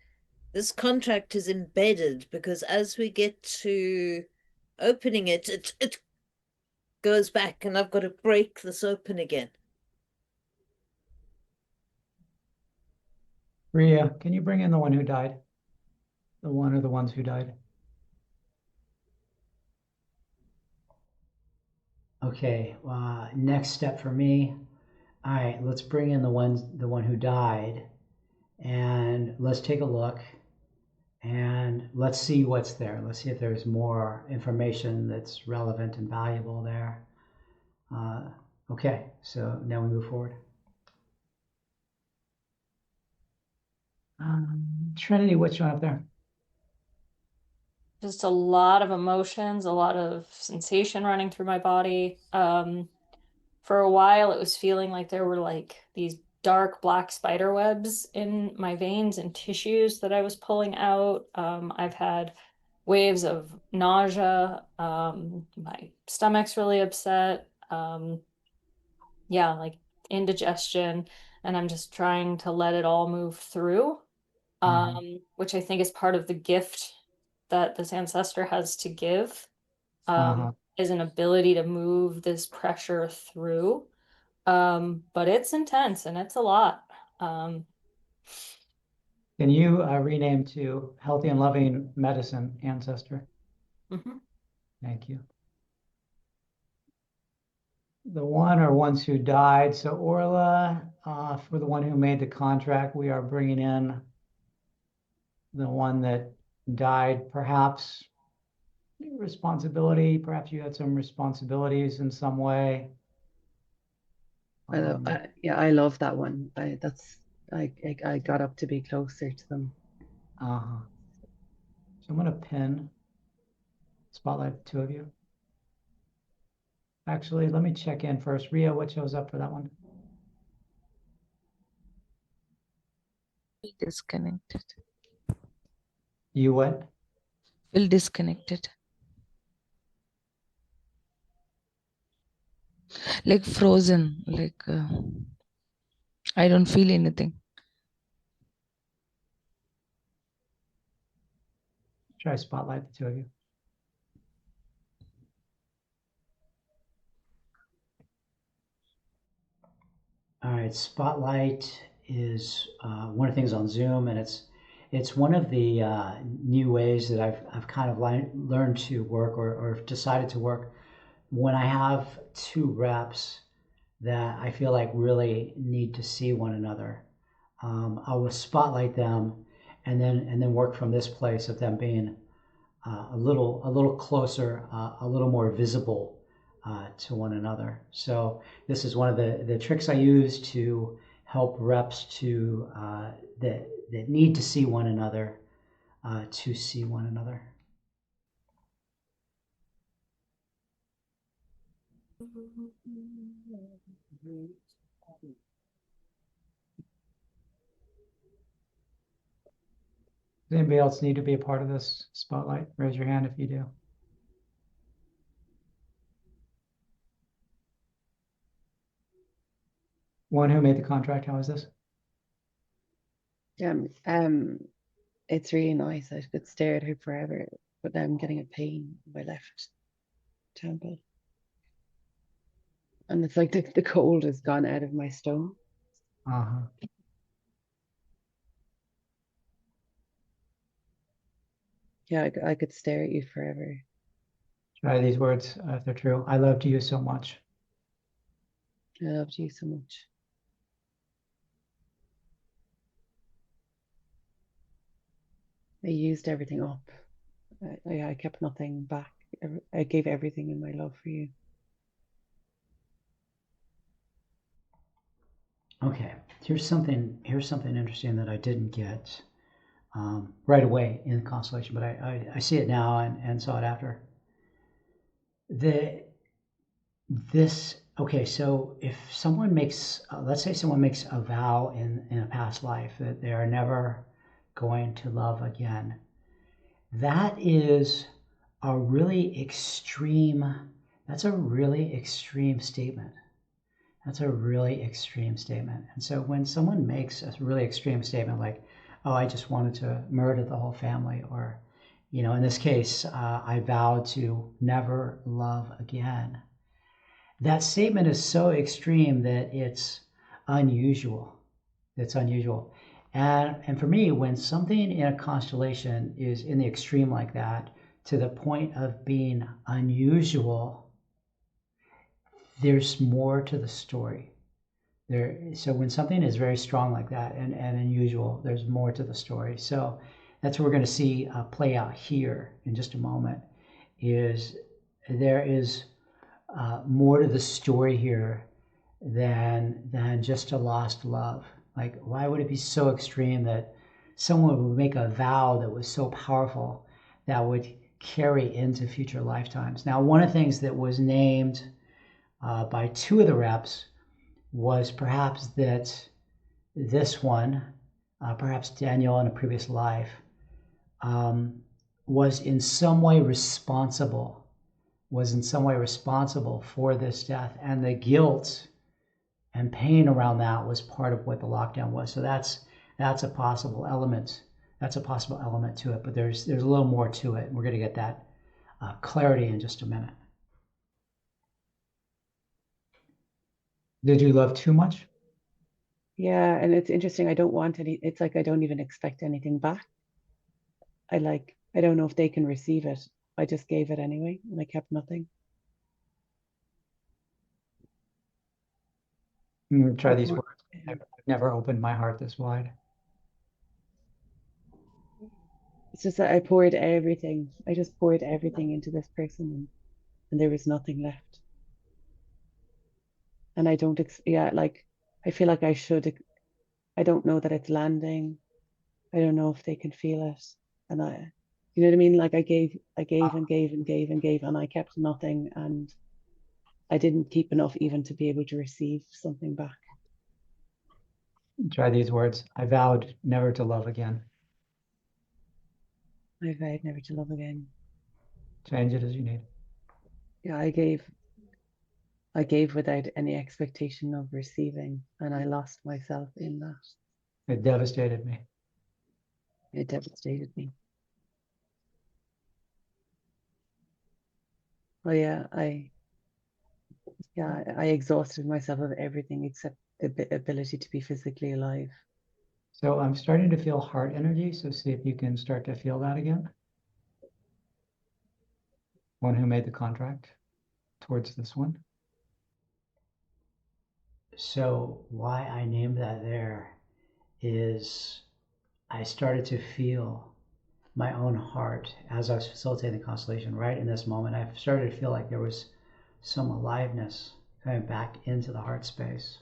this contract is embedded, because as we get to opening it, it goes back, and I've got to break this open again. Ria, can you bring in the one who died? The one or the ones who died? Okay, next step for me. All right, let's bring in the one who died, and let's take a look, and let's see what's there. Let's see if there's more information that's relevant and valuable there. Okay, so now we move forward. Trinity, what's showing up there? Just a lot of emotions, a lot of sensation running through my body. For a while, it was feeling like there were like these dark black spider webs in my veins and tissues that I was pulling out. I've had waves of nausea. My stomach's really upset. yeah, like indigestion, and I'm just trying to let it all move through, which I think is part of the gift that this ancestor has to give, is an ability to move this pressure through. But it's intense and it's a lot. Can you rename to Healthy and Loving Medicine Ancestor? Thank you. The one or ones who died. So Orla, for the one who made the contract, we are bringing in the one that died. Perhaps responsibility. Perhaps you had some responsibilities in some way. Yeah, I love that one. I got up to be closer to them. So I'm gonna pin, spotlight the two of you. Actually, let me check in first. Ria, what shows up for that one? Disconnected. You what? Feel disconnected. Like frozen, like I don't feel anything. Try spotlight the two of you. All right, spotlight is one of the things on Zoom, and it's one of the new ways that I've kind of learned to work or decided to work when I have two reps that I feel like really need to see one another. I will spotlight them and then work from this place of them being a little closer, a little more visible to one another. So this is one of the tricks I use to help reps to that need to see one another to see one another. Does anybody else need to be a part of this spotlight? Raise your hand if you do. One who made the contract, how is this? Yeah, it's really nice. I could stare at her forever, but I'm getting a pain in my left temple. And it's like the cold has gone out of my stone. Yeah, I could stare at you forever. Try these words if they're true. I loved you so much. I loved you so much. I used everything up. I kept nothing back. I gave everything in my love for you. Okay, here's something interesting that I didn't get right away in Constellation, but I see it now and saw it after. Okay, so if someone makes, let's say someone makes a vow in a past life that they are never going to love again, that is a really extreme, that's a really extreme statement. That's a really extreme statement. And so when someone makes a really extreme statement like, oh, I just wanted to murder the whole family, or, in this case, I vowed to never love again. That statement is so extreme that it's unusual. It's unusual. And for me, when something in a constellation is in the extreme like that, to the point of being unusual, there's more to the story. So when something is very strong like that and unusual, there's more to the story. So that's what we're going to see play out here in just a moment. There is more to the story here than just a lost love. Like, why would it be so extreme that someone would make a vow that was so powerful that would carry into future lifetimes? Now, one of the things that was named by two of the reps was perhaps that this one, perhaps Daniel in a previous life, was in some way responsible for this death, and the guilt and pain around that was part of what the lockdown was. So that's a possible element. That's a possible element to it, but there's a little more to it. We're going to get that clarity in just a minute. Did you love too much? Yeah, and it's interesting. I don't want any. It's like I don't even expect anything back. I don't know if they can receive it. I just gave it anyway, and I kept nothing. Try these words. I've never opened my heart this wide. It's just that I poured everything. I just poured everything into this person, and there was nothing left. And I don't, like, I feel like I should. I don't know that it's landing. I don't know if they can feel it. And you know what I mean? Like I gave and gave and gave and gave, and I kept nothing, and I didn't keep enough even to be able to receive something back. Try these words. I vowed never to love again. I vowed never to love again. Change it as you need. Yeah, I gave without any expectation of receiving, and I lost myself in that. It devastated me. It devastated me. Oh yeah, I exhausted myself of everything except the ability to be physically alive. So I'm starting to feel heart energy. So see if you can start to feel that again. One who made the contract towards this one. So why I named that there is I started to feel my own heart as I was facilitating the constellation right in this moment. I started to feel like there was some aliveness coming back into the heart space,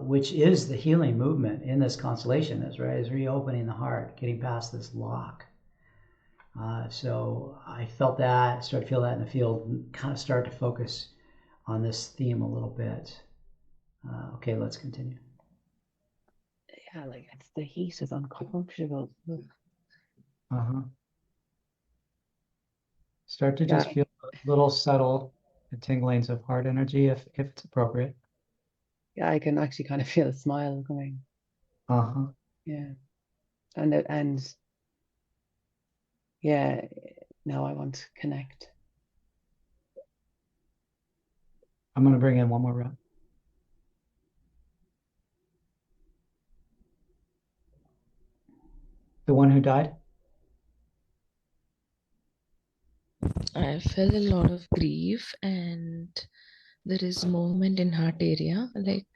which is the healing movement in this constellation, is reopening the heart, getting past this lock. So I felt that, started to feel that in the field, and kind of started to focus on this theme a little bit. Okay, let's continue. Yeah, like the heat is uncomfortable. Start to just feel little subtle tinglings of heart energy if it's appropriate. Yeah, I can actually kind of feel a smile coming. Yeah. And yeah, now I want to connect. I'm going to bring in one more rep. The one who died? I felt a lot of grief, and there is movement in heart area, like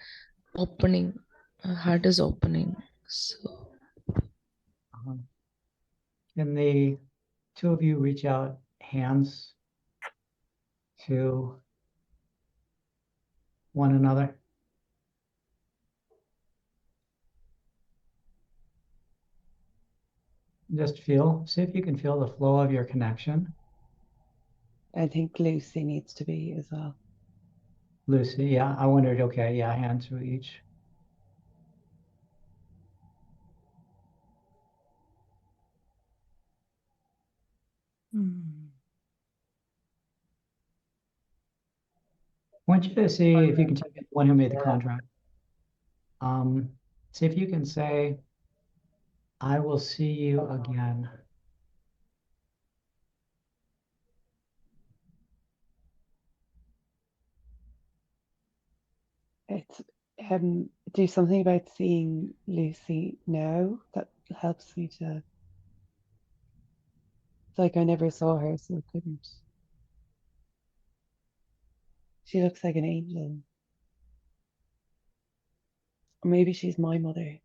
opening. Heart is opening. So Can the two of you reach out hands to one another? Just feel, see if you can feel the flow of your connection. I think Lucy needs to be as well. Lucy, yeah, I wondered, okay, yeah, hands to each. I want you to see if you can take the one who made the contract. See if you can say, I will see you again. It's do something about seeing Lucy now that helps me to. It's like I never saw her, so I couldn't. She looks like an angel. Or maybe she's my mother.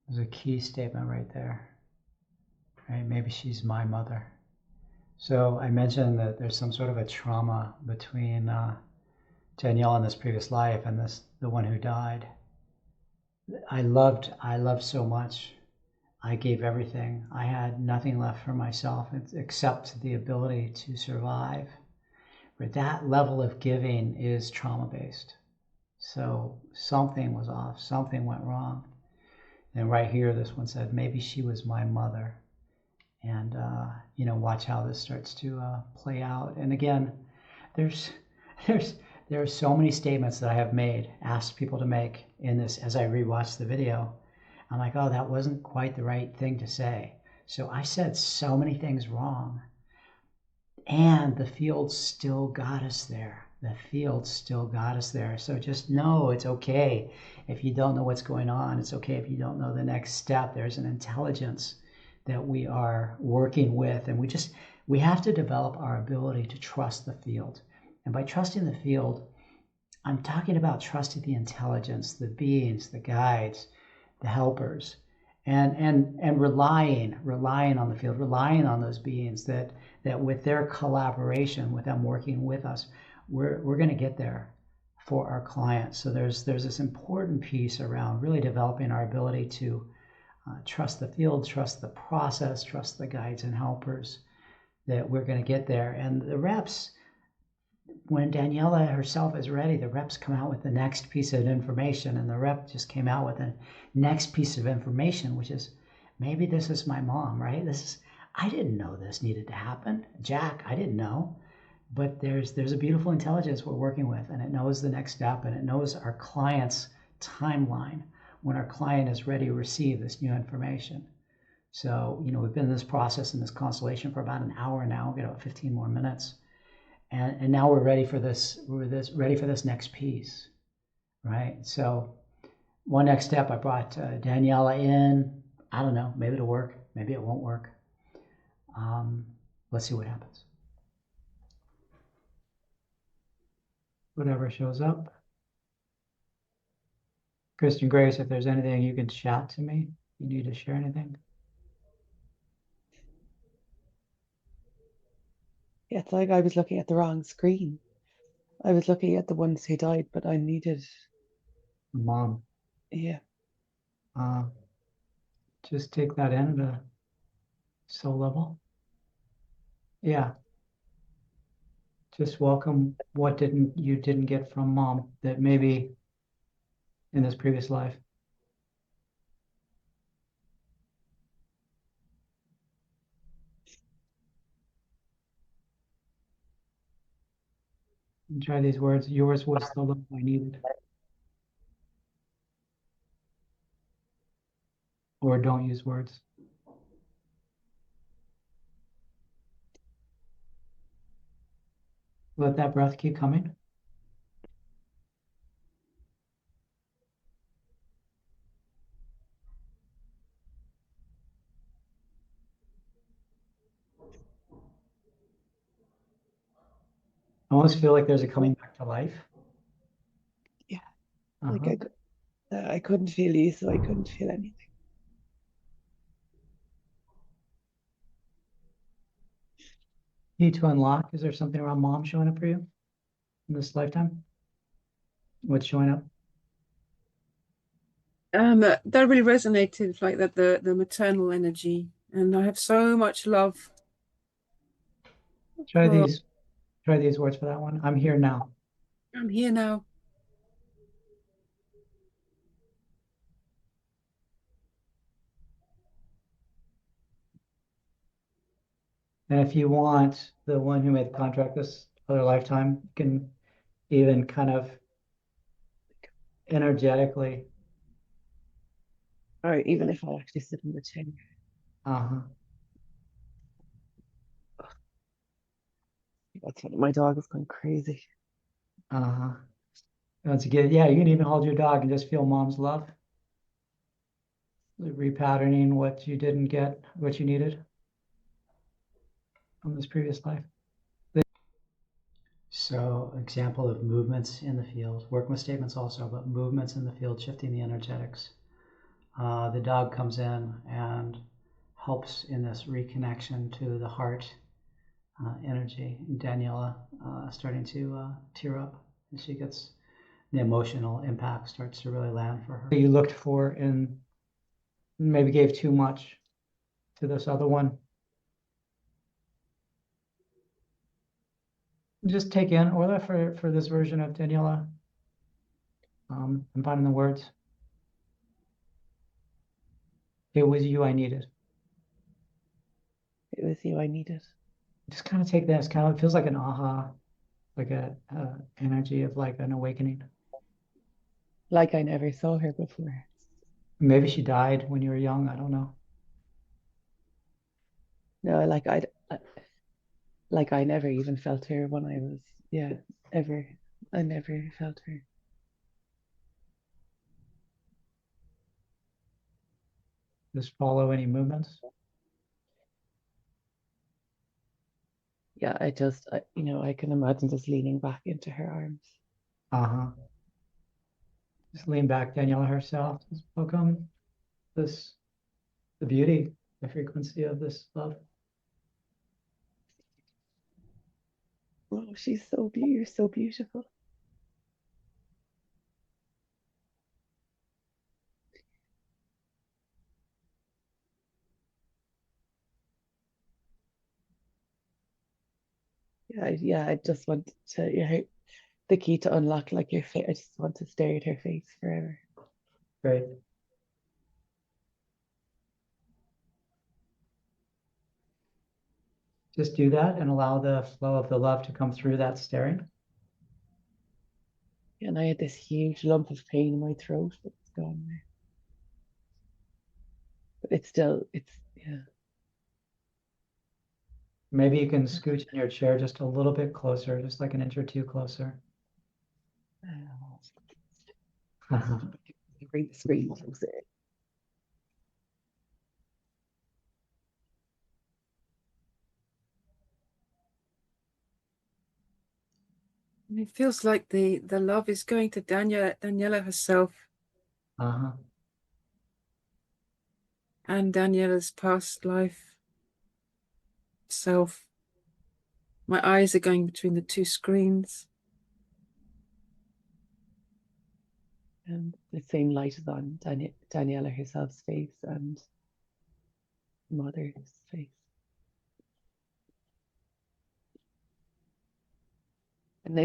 There's a key statement right there. Right? Maybe she's my mother. So I mentioned that there's some sort of a trauma between Danielle in this previous life and the one who died. I loved so much. I gave everything. I had nothing left for myself except the ability to survive. But that level of giving is trauma-based. So something was off, something went wrong. And right here, this one said, maybe she was my mother. and you know, watch how this starts to play out. And again, there's there are so many statements that I have made, asked people to make in this as I rewatched the video. I'm like, oh, that wasn't quite the right thing to say. So I said so many things wrong. And the field still got us there. The field still got us there. So just know it's okay if you don't know what's going on. It's okay if you don't know the next step. There's an intelligence that we are working with. And we have to develop our ability to trust the field. And by trusting the field, I'm talking about trusting the intelligence, the beings, the guides, the helpers, and relying on the field, relying on those beings that with their collaboration, with them working with us, we're going to get there for our clients. So there's this important piece around really developing our ability to trust the field, trust the process, trust the guides and helpers, that we're going to get there. And the reps, when Daniela herself is ready, the reps come out with the next piece of information, and the rep just came out with the next piece of information, which is, maybe this is my mom, right? I didn't know this needed to happen. Jack, I didn't know. But there's a beautiful intelligence we're working with, and it knows the next step, and it knows our client's timeline when our client is ready to receive this new information. So, you know, we've been in this process in this constellation for about an hour now. We've got about 15 more minutes. And now we're ready for this. Ready for this next piece, right? So, one next step, I brought Daniela in. I don't know. Maybe it'll work. Maybe it won't work. Let's see what happens. Whatever shows up. Christian Grace, if there's anything you can chat to me, you need to share anything. Yeah, it's like I was looking at the wrong screen. I was looking at the ones who died, but I needed Mom. Yeah. Just take that in at a soul level. Yeah. Just welcome what you didn't get from mom that maybe in this previous life. And try these words. Yours was the love I needed. Or don't use words. Let that breath keep coming. I almost feel like there's a coming back to life. Yeah. Uh-huh. Like I couldn't feel you, so I couldn't feel anything. Need to unlock. Is there something around mom showing up for you in this lifetime? What's showing up? That really resonated, like that the maternal energy, and I have so much love. Try these words for that one. I'm here now. I'm here now. And if you want, the one who made the contract this other lifetime can even kind of energetically. Or even if I actually sit in the chair. Uh-huh. That's funny. My dog is going crazy. Uh-huh. Once again, yeah, you can even hold your dog and just feel mom's love. Repatterning what you didn't get, what you needed from this previous life. So, example of movements in the field, work with statements also, but movements in the field, shifting the energetics. The dog comes in and helps in this reconnection to the heart energy. Daniela starting to tear up as she gets the emotional impact starts to really land for her. You looked for and maybe gave too much to this other one. Just take in Orla for this version of Daniela. I'm finding the words. It was you I needed. was you I needed. Just kind of take that as kind of, it feels like an aha, like a energy of like an awakening. Like I never saw her before. Maybe she died when you were young. I don't know. No, like I never even felt her when I was, yeah, ever. I never felt her. Just follow any movements. Yeah, I can imagine just leaning back into her arms. Uh-huh. Just lean back, Daniela herself. Just welcome this, the beauty, the frequency of this love. Oh, you're so beautiful. Yeah, I just want to, the key to unlock like your face. I just want to stare at her face forever. Great. Just do that and allow the flow of the love to come through that staring. And I had this huge lump of pain in my throat, but it's gone now. But yeah. Maybe you can scooch in your chair just a little bit closer, just like an inch or two closer. Bring the screen closer. And it feels like the love is going to Daniela herself. Uh-huh. And Daniela's past life self. My eyes are going between the two screens. And the same light is on Daniela herself's face and mother's face. And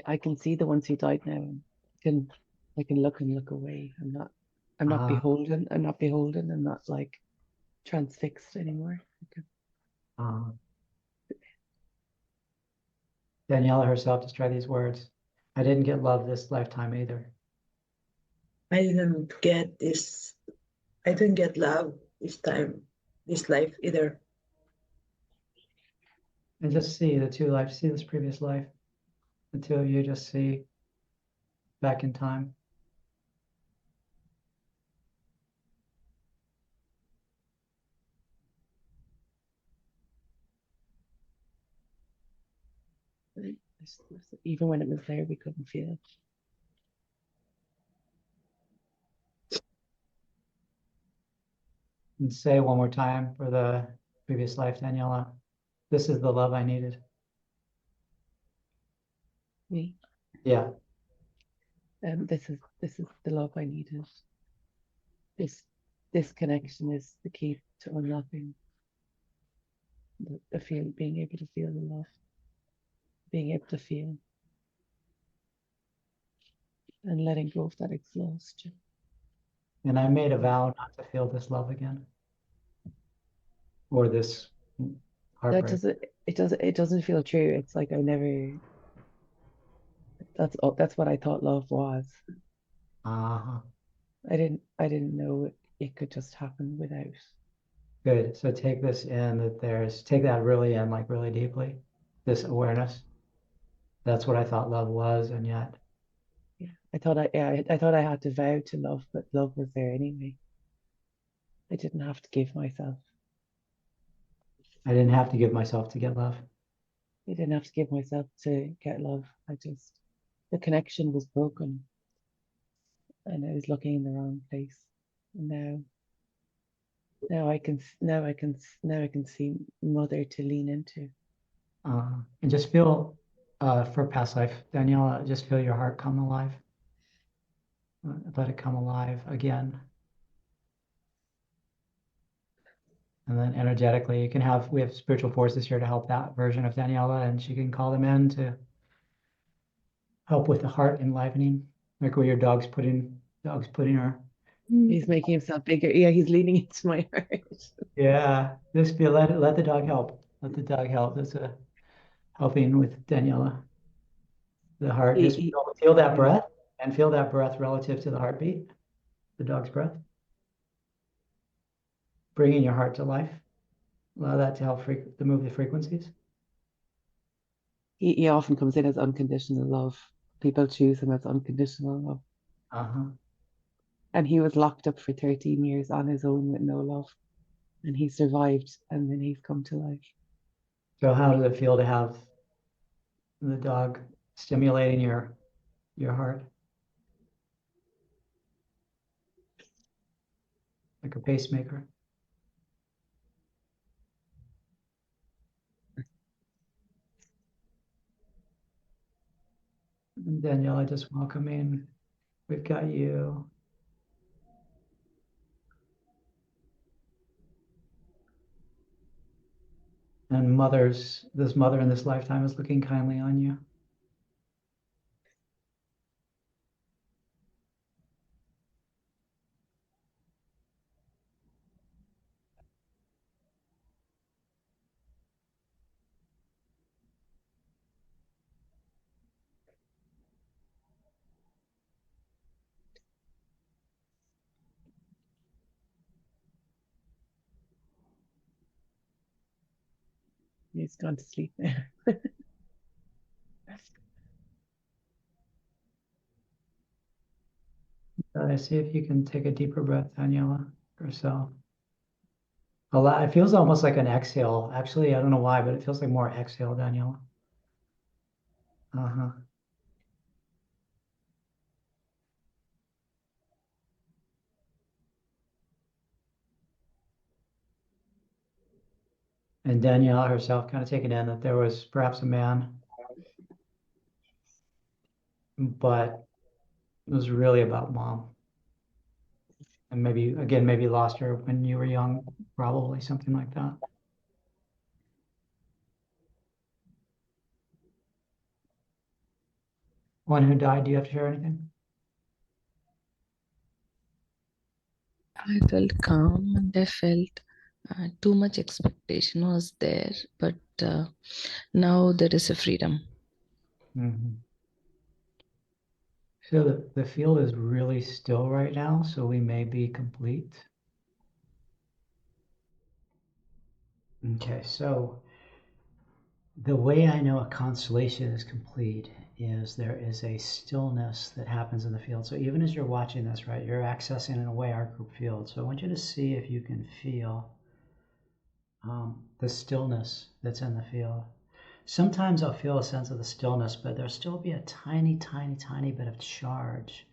I can see the ones who died now, and I can look and look away. I'm not beholden. I'm not beholden. I'm not like transfixed anymore. Daniela herself just try these words. I didn't get love this lifetime either. I didn't get this. I didn't get love this time, this life either. And just see the two lives, see this previous life. The two of you just see back in time. Even when it was there, we couldn't feel it. And say one more time for the previous life, Daniela. This is the love I needed. Me? Yeah. This is the love I needed. This connection is the key to unlocking being able to feel the love, being able to feel, and letting go of that exhaustion. And I made a vow not to feel this love again, or this heartbreak. It doesn't feel true. It's like I never. That's what I thought love was. Uh-huh. I didn't know it could just happen without. Good. So take this in take that really in, like really deeply, this awareness. That's what I thought love was, and yet. Yeah, I thought I had to vow to love, but love was there anyway. I didn't have to give myself. I didn't have to give myself to get love. I didn't have to give myself to get love. The connection was broken, and I was looking in the wrong place. And now I can see mother to lean into. And just feel, for past life, Daniela, just feel your heart come alive. Let it come alive again. And then energetically, we have spiritual forces here to help that version of Daniela, and she can call them in to help with the heart enlivening, like where your dog's putting her He's making himself bigger. Yeah, he's leaning into my heart. Yeah, just feel let the dog help. Let the dog help. That's a helping with Daniela. The heart, He, just he, feel that yeah. breath and feel that breath relative to the heartbeat, the dog's breath. Bringing your heart to life. Allow that to help to move the frequencies. He often comes in as unconditional love. People choose him as unconditional love. Uh-huh. And he was locked up for 13 years on his own with no love. And he survived, and then he's come to life. So how does it feel to have the dog stimulating your heart? Like a pacemaker. And Danielle, I just welcome in. We've got you. And this mother in this lifetime is looking kindly on you. He's gone to sleep. See if you can take a deeper breath, Daniela, yourself. A lot, it feels almost like an exhale. Actually, I don't know why, but it feels like more exhale, Daniela. Uh-huh. And Danielle herself kind of taking in that there was perhaps a man, but it was really about mom. And maybe, again, maybe lost her when you were young, probably something like that. One who died, do you have to share anything? I felt calm and I felt too much expectation was there, but now there is a freedom. Mm-hmm. So the field is really still right now, so we may be complete. Okay, so the way I know a constellation is complete is there is a stillness that happens in the field. So even as you're watching this, right, you're accessing in a way our group field. So I want you to see if you can feel the stillness that's in the field. Sometimes I'll feel a sense of the stillness, but there'll still be a tiny, tiny, tiny bit of charge.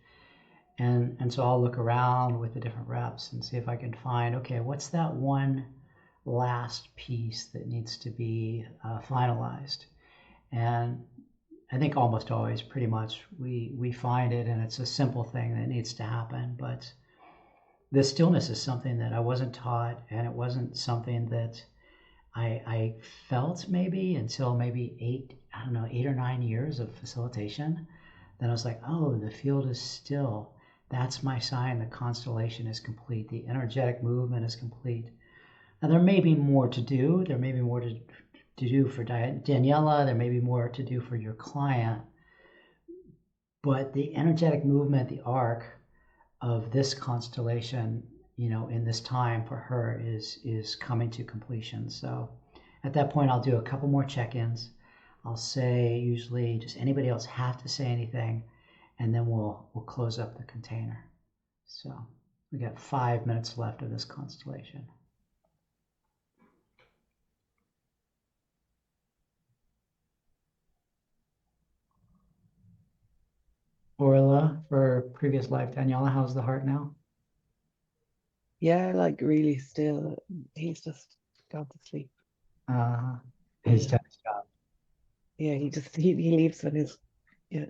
And so I'll look around with the different reps and see if I can find, okay, what's that one last piece that needs to be finalized? And I think almost always, pretty much, we find it, and it's a simple thing that needs to happen. But the stillness is something that I wasn't taught, and it wasn't something that I felt maybe until maybe 8 or 9 years of facilitation. Then I was like, oh, the field is still. That's my sign. The constellation is complete. The energetic movement is complete. Now, there may be more to do. There may be more to do for Daniela. There may be more to do for your client. But the energetic movement, the arc of this constellation, in this time for her is coming to completion. So at that point, I'll do a couple more check-ins. I'll say usually, does anybody else have to say anything? And then we'll close up the container. So we got 5 minutes left of this constellation. Orla, for previous life, Daniela, how's the heart now? Yeah, like really still. He's just gone to sleep. He's done his job. Yeah, he leaves when his yeah.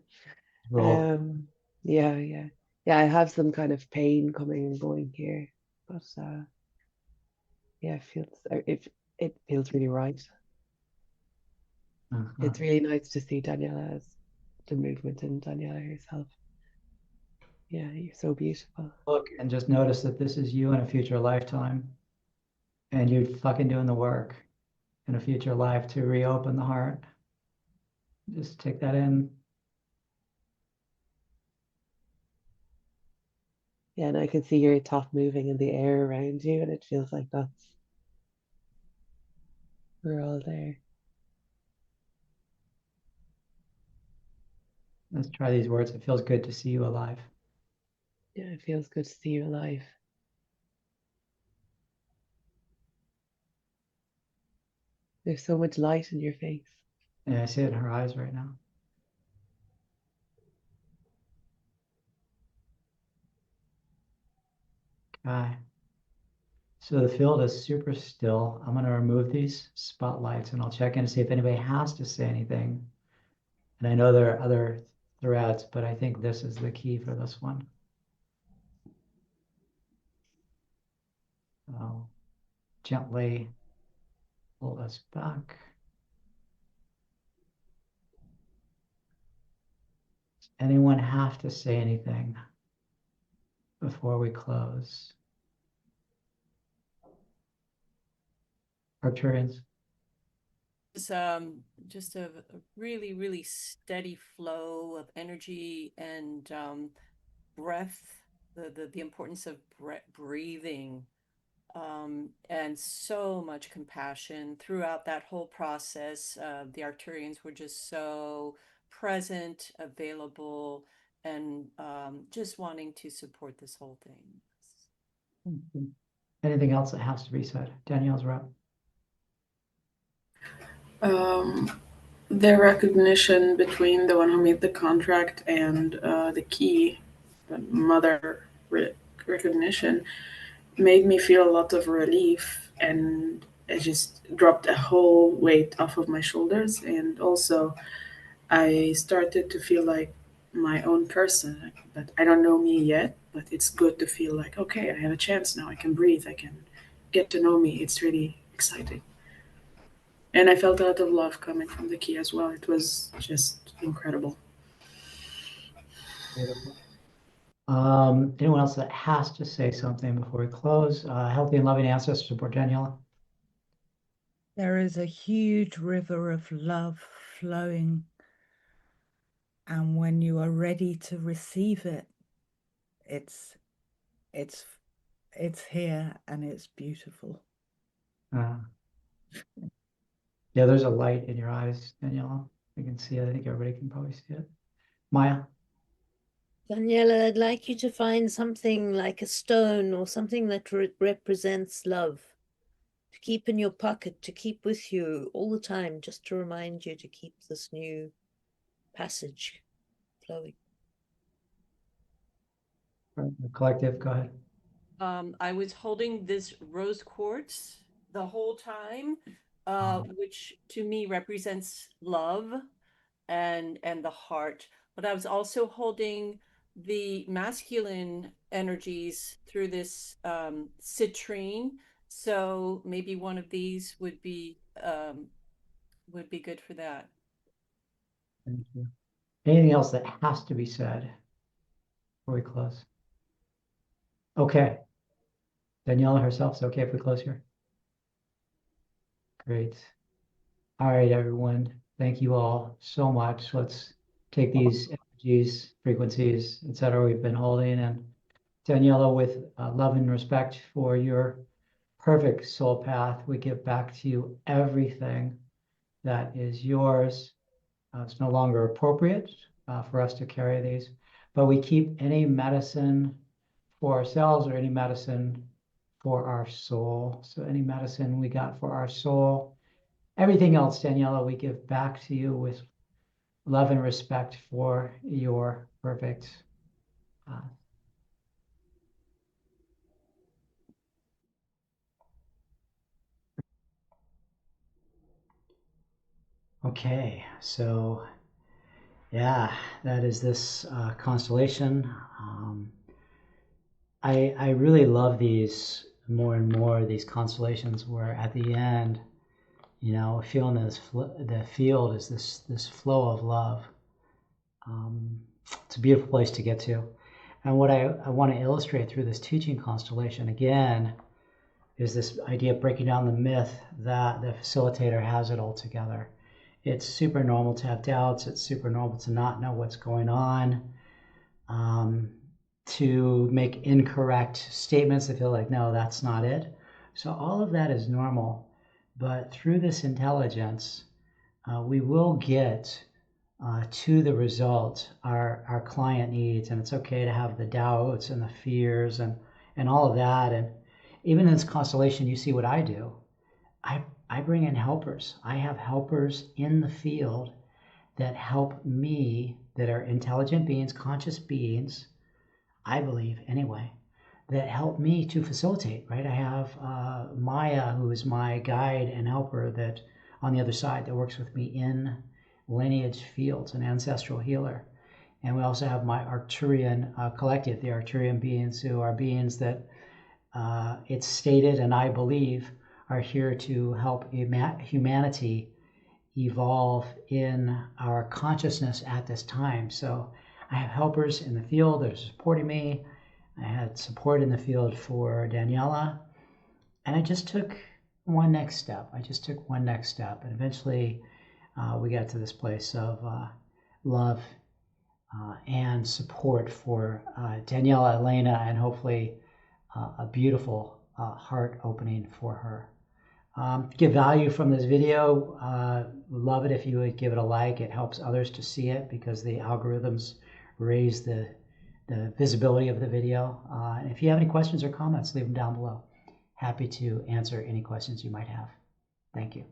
Roll. Yeah. I have some kind of pain coming and going here, but yeah, it feels really right. It's really nice to see Daniela as the movement and Daniela herself. Yeah, you're so beautiful. Look and just notice that this is you in a future lifetime. And you're fucking doing the work in a future life to reopen the heart. Just take that in. Yeah, and I can see your top moving in the air around you, and it feels like we're all there. Let's try these words. It feels good to see you alive. Yeah, it feels good to see you alive. There's so much light in your face. Yeah, I see it in her eyes right now. Okay. So the field is super still. I'm going to remove these spotlights and I'll check in to see if anybody has to say anything. And I know there are other threads, but I think this is the key for this one. So gently pull this back. Does anyone have to say anything before we close? Arcturians? Just a really, really steady flow of energy and breath, the importance of breathing, and so much compassion throughout that whole process. The Arcturians were just so present, available, and just wanting to support this whole thing. Anything else that has to be said? Danielle's up. The recognition between the one who made the contract and the key, the mother recognition, made me feel a lot of relief, and it just dropped a whole weight off of my shoulders. And also, I started to feel like my own person, but I don't know me yet. But it's good to feel like, okay, I have a chance now. I can breathe. I can get to know me. It's really exciting. And I felt a lot of love coming from the key as well. It was just incredible. Beautiful. Anyone else that has to say something before we close? Healthy and loving ancestors support Daniela. There is a huge river of love flowing, and when you are ready to receive it, it's here and it's beautiful. Yeah, there's a light in your eyes, Daniela. You can see it. I think everybody can probably see it. Maya? Daniela, I'd like you to find something like a stone or something that represents love to keep in your pocket, to keep with you all the time, just to remind you to keep this new passage flowing. The collective, go ahead. I was holding this rose quartz the whole time, which to me represents love and the heart. But I was also holding the masculine energies through this citrine. So maybe one of these would be good for that. Thank you. Anything else that has to be said before we close? Okay. Daniela herself, is it okay if we close here? Great. All right, everyone. Thank you all so much. Let's take these energies, frequencies, etc. we've been holding, and Daniela, with love and respect for your perfect soul path, we give back to you everything that is yours. It's no longer appropriate for us to carry these, but we keep any medicine for ourselves or any medicine for our soul. So any medicine we got for our soul, everything else, Daniela, we give back to you with love and respect for your perfect path. Okay, so yeah, that is this constellation. I really love these more and more, these constellations where at the end, you know, feeling this the field is this flow of love. It's a beautiful place to get to. And what I want to illustrate through this teaching constellation again is this idea of breaking down the myth that the facilitator has it all together. It's super normal to have doubts. It's super normal to not know what's going on, to make incorrect statements that feel like, no, that's not it. So all of that is normal. But through this intelligence, we will get to the result our client needs. And it's okay to have the doubts and the fears and all of that. And even in this constellation, you see what I do. I bring in helpers. I have helpers in the field that help me, that are intelligent beings, conscious beings, I believe anyway, that help me to facilitate, right? I have Maya, who is my guide and helper, that on the other side, that works with me in lineage fields, an ancestral healer. And we also have my Arcturian collective, the Arcturian beings, who are beings that it's stated, and I believe, are here to help humanity evolve in our consciousness at this time. So I have helpers in the field that are supporting me. I had support in the field for Daniela. And I just took one next step. And eventually we got to this place of love and support for Daniela, Elena, and hopefully a beautiful heart opening for her. Get value from this video. Love it if you would give it a like. It helps others to see it because the algorithms raise the visibility of the video. And if you have any questions or comments, leave them down below. Happy to answer any questions you might have. Thank you.